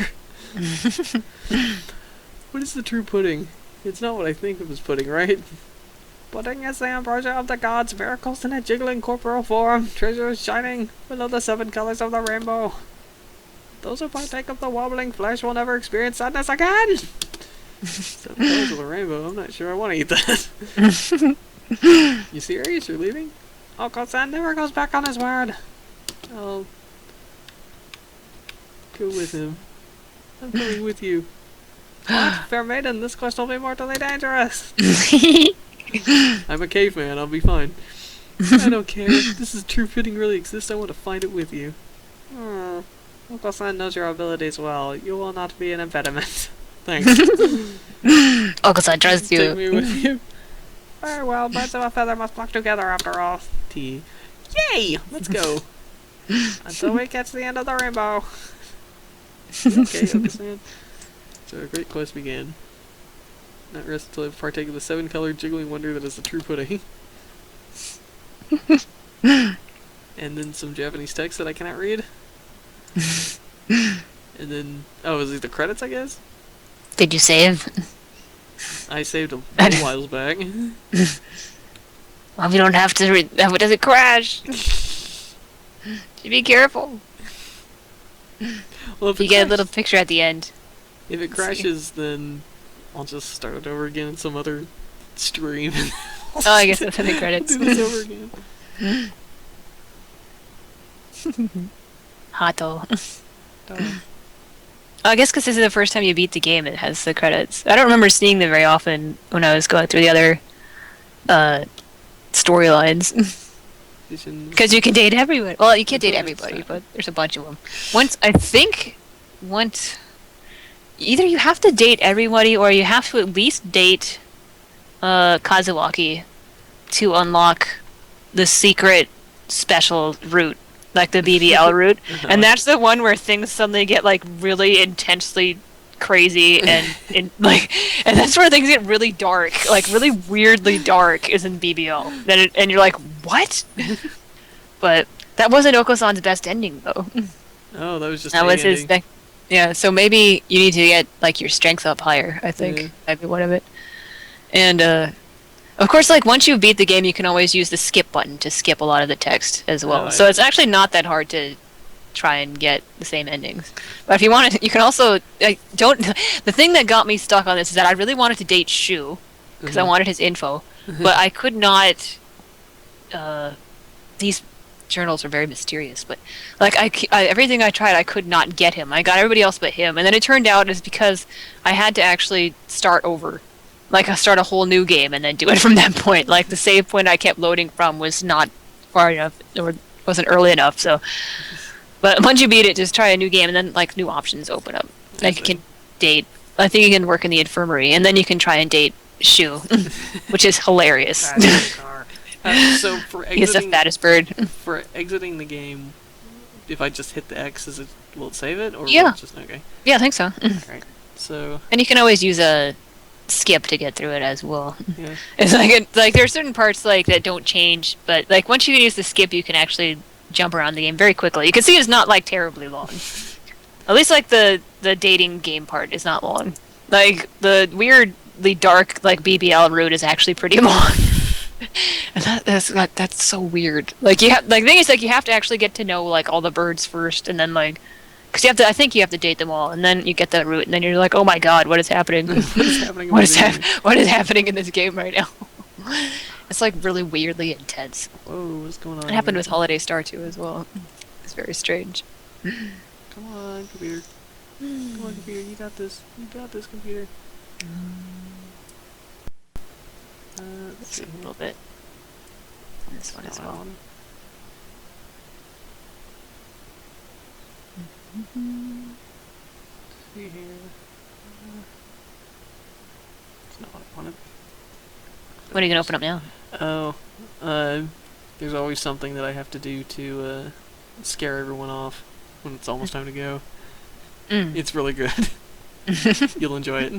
[SPEAKER 2] what is the true pudding? It's not what I think of as pudding, right? Pudding is the ambrosia of the gods, miracles in a jiggling corporal form, treasures shining below the 7 colors of the rainbow. Those who partake of the wobbling flesh will never experience sadness again! 7 colors of the rainbow, I'm not sure I want to eat that. You serious? You're leaving? Oko-san never goes back on his word. I'll go with him. I'm coming with you. What? Fair maiden, this quest will be mortally dangerous. I'm a caveman, I'll be fine. I don't care. If this is true fitting really exists, I want to find it with you. Oko-san knows your abilities well. You will not be an impediment. Thanks.
[SPEAKER 1] Oko-san trusts you.
[SPEAKER 2] Take me with you. Very well, birds of a feather must flock together after all. T. Yay! Let's go. Until we catch the end of the rainbow. Okay, Oko-san. So a great quest began. Not rest until I partake of the 7-colored jiggling wonder that is the true pudding. And then some Japanese text that I cannot read. And then, oh, is it the credits, I guess?
[SPEAKER 1] Did you save?
[SPEAKER 2] I saved a little while back.
[SPEAKER 1] Well, we don't have to read. Does it crash? You be careful.
[SPEAKER 2] Well, if
[SPEAKER 1] You get a little picture at the end.
[SPEAKER 2] If it crashes, then I'll just start it over again in some other stream.
[SPEAKER 1] Oh, I guess that's in the credits.
[SPEAKER 2] Do this over again.
[SPEAKER 1] Hato. I guess because this is the first time you beat the game, it has the credits. I don't remember seeing them very often when I was going through the other storylines. Because you can date everyone. Well, you can't date everybody, but there's a bunch of them. Either you have to date everybody, or you have to at least date Kazuaki to unlock the secret special route, like the BBL route. And that's the one where things suddenly get like really intensely crazy and and that's where things get really dark, like really weirdly dark is in BBL. And you're like, what? But that wasn't Oko-san's best ending though.
[SPEAKER 2] Oh, that was just
[SPEAKER 1] that was his yeah, so maybe you need to get like your strength up higher, I think. Might be one of it. And of course, like once you beat the game, you can always use the skip button to skip a lot of the text as well. So it's actually not that hard to try and get the same endings. But if you want to, you can also the thing that got me stuck on this is that I really wanted to date Shu because I wanted his info, but I could not. These journals are very mysterious, but like everything I tried, I could not get him. I got everybody else but him, and then it turned out it's because I had to actually start over. Like, I start a whole new game and then do it from that point. Like, the save point I kept loading from was not far enough, or wasn't early enough, so... But once you beat it, just try a new game, and then, like, new options open up. Like, you can date... I think you can work in the infirmary, and then you can try and date Shu, which is hilarious.
[SPEAKER 2] So, for exiting...
[SPEAKER 1] He's the fattest bird.
[SPEAKER 2] For exiting the game, if I just hit the X, will it save it? Or
[SPEAKER 1] yeah.
[SPEAKER 2] Will it just... Okay.
[SPEAKER 1] Yeah, I think so.
[SPEAKER 2] Alright, so...
[SPEAKER 1] And you can always use a skip to get through it as well.
[SPEAKER 2] Yeah.
[SPEAKER 1] It's like there are certain parts like that don't change, but like once you use the skip, you can actually jump around the game very quickly. You can see it's not like terribly long. At least like the dating game part is not long. Like the weirdly dark like BBL route is actually pretty long. And that's so weird. Like the thing is like you have to actually get to know like all the birds first, and then like. Because I think you have to date them all, and then you get that route, and then you're like, oh my god, what is happening? What is happening in this game right now? It's like really weirdly intense.
[SPEAKER 2] Whoa, what's going on?
[SPEAKER 1] It happened with Holiday Star 2 as well. It's very strange.
[SPEAKER 2] Come on, computer. Come on, computer, you got this. You got this, computer. Let's see
[SPEAKER 1] a little bit. This one as well.
[SPEAKER 2] See here. That's not what I wanted.
[SPEAKER 1] What are you gonna open up now?
[SPEAKER 2] Oh, there's always something that I have to do to scare everyone off when it's almost time to go. It's really good. You'll enjoy it.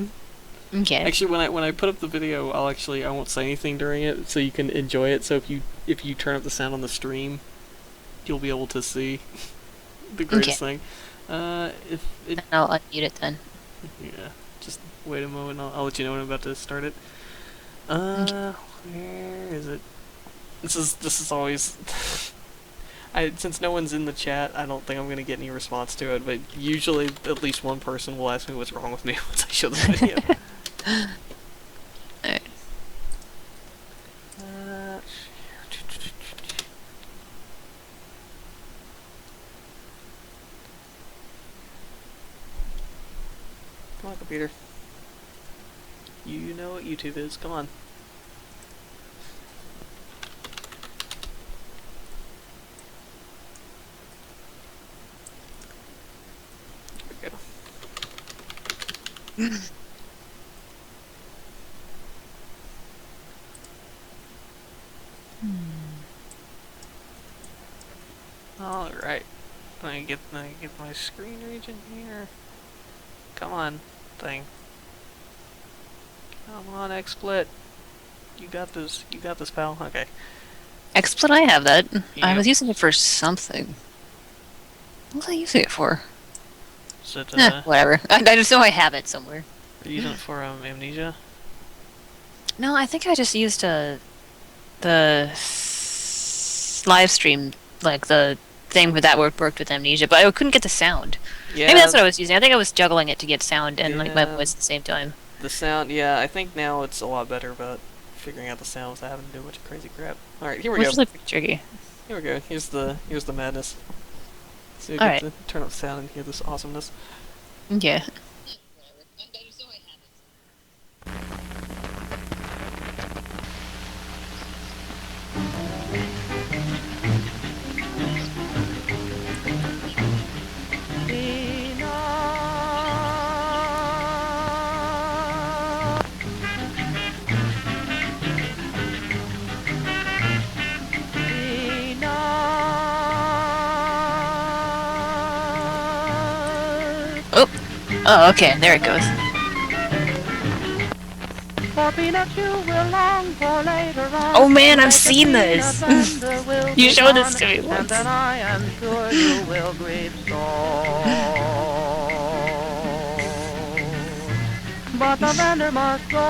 [SPEAKER 1] Okay.
[SPEAKER 2] Actually, when I put up the video, I won't say anything during it, so you can enjoy it. So if you turn up the sound on the stream, you'll be able to see the greatest thing.
[SPEAKER 1] I'll unmute it then.
[SPEAKER 2] Yeah, just wait a moment. I'll let you know when I'm about to start it. Where is it? This is always. Since no one's in the chat, I don't think I'm gonna get any response to it. But usually, at least one person will ask me what's wrong with me once I show the video.
[SPEAKER 1] Alright.
[SPEAKER 2] Come on, computer. You know what YouTube is. Come on. There we go. Alright. Let me get my screen region here. Come on, thing. Come on, XSplit. You got this, pal. Okay.
[SPEAKER 1] XSplit, I have that.
[SPEAKER 2] Yep.
[SPEAKER 1] I was using it for something. What was I using it for?
[SPEAKER 2] Is it,
[SPEAKER 1] Whatever. I just know I have it somewhere.
[SPEAKER 2] are you using it for Amnesia?
[SPEAKER 1] No, I think I just used the live stream, like the thing that worked with Amnesia, but I couldn't get the sound.
[SPEAKER 2] Yeah.
[SPEAKER 1] Maybe that's what I was using. I think I was juggling it to get sound and like my
[SPEAKER 2] Yeah.
[SPEAKER 1] voice at the same time.
[SPEAKER 2] The sound, yeah, I think now it's a lot better about figuring out the sound without having to do a bunch of crazy crap. Alright, here we
[SPEAKER 1] Which
[SPEAKER 2] go.
[SPEAKER 1] is like pretty tricky.
[SPEAKER 2] Here we go. Here's the madness. So you
[SPEAKER 1] Alright.
[SPEAKER 2] get to turn up the sound and hear this awesomeness.
[SPEAKER 1] Yeah. Oh, okay, there it goes. Oh man, I've seen this! You showed this to me once.
[SPEAKER 3] I am sure you will grieve sore. But the vendor must go.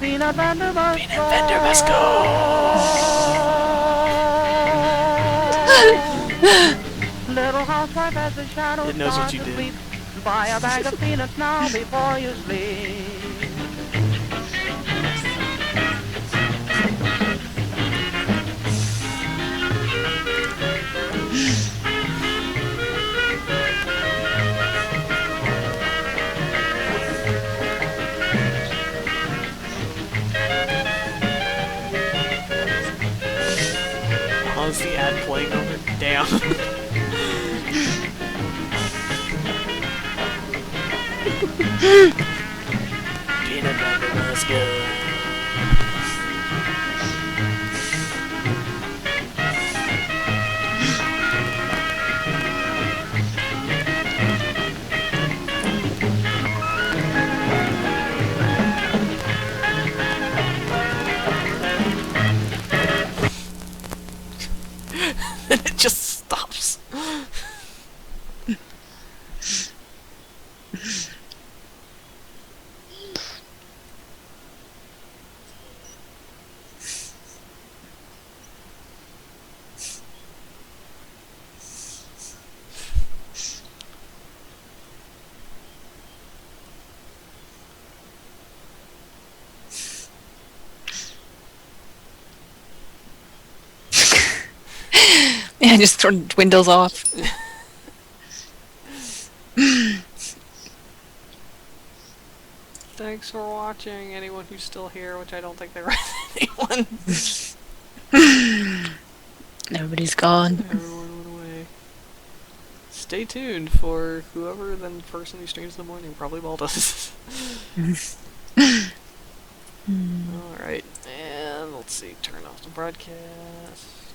[SPEAKER 3] Peanut vendor must go.
[SPEAKER 2] Vendor must go!
[SPEAKER 3] Little housewife as the shadows
[SPEAKER 2] It knows what
[SPEAKER 3] start
[SPEAKER 2] you
[SPEAKER 3] to
[SPEAKER 2] did.
[SPEAKER 3] sleep. Buy a bag of peanuts now before you sleep.
[SPEAKER 2] Oh, is the ad playing over? Damn. Peanut butter must go. It just stops.
[SPEAKER 1] Yeah, just turn windows off.
[SPEAKER 2] Thanks for watching, anyone who's still here, which I don't think there is anyone.
[SPEAKER 1] Everybody's gone.
[SPEAKER 2] Everyone went away. Stay tuned for whoever the person who streams in the morning, probably Baldus. Alright, and let's see, turn off the broadcast.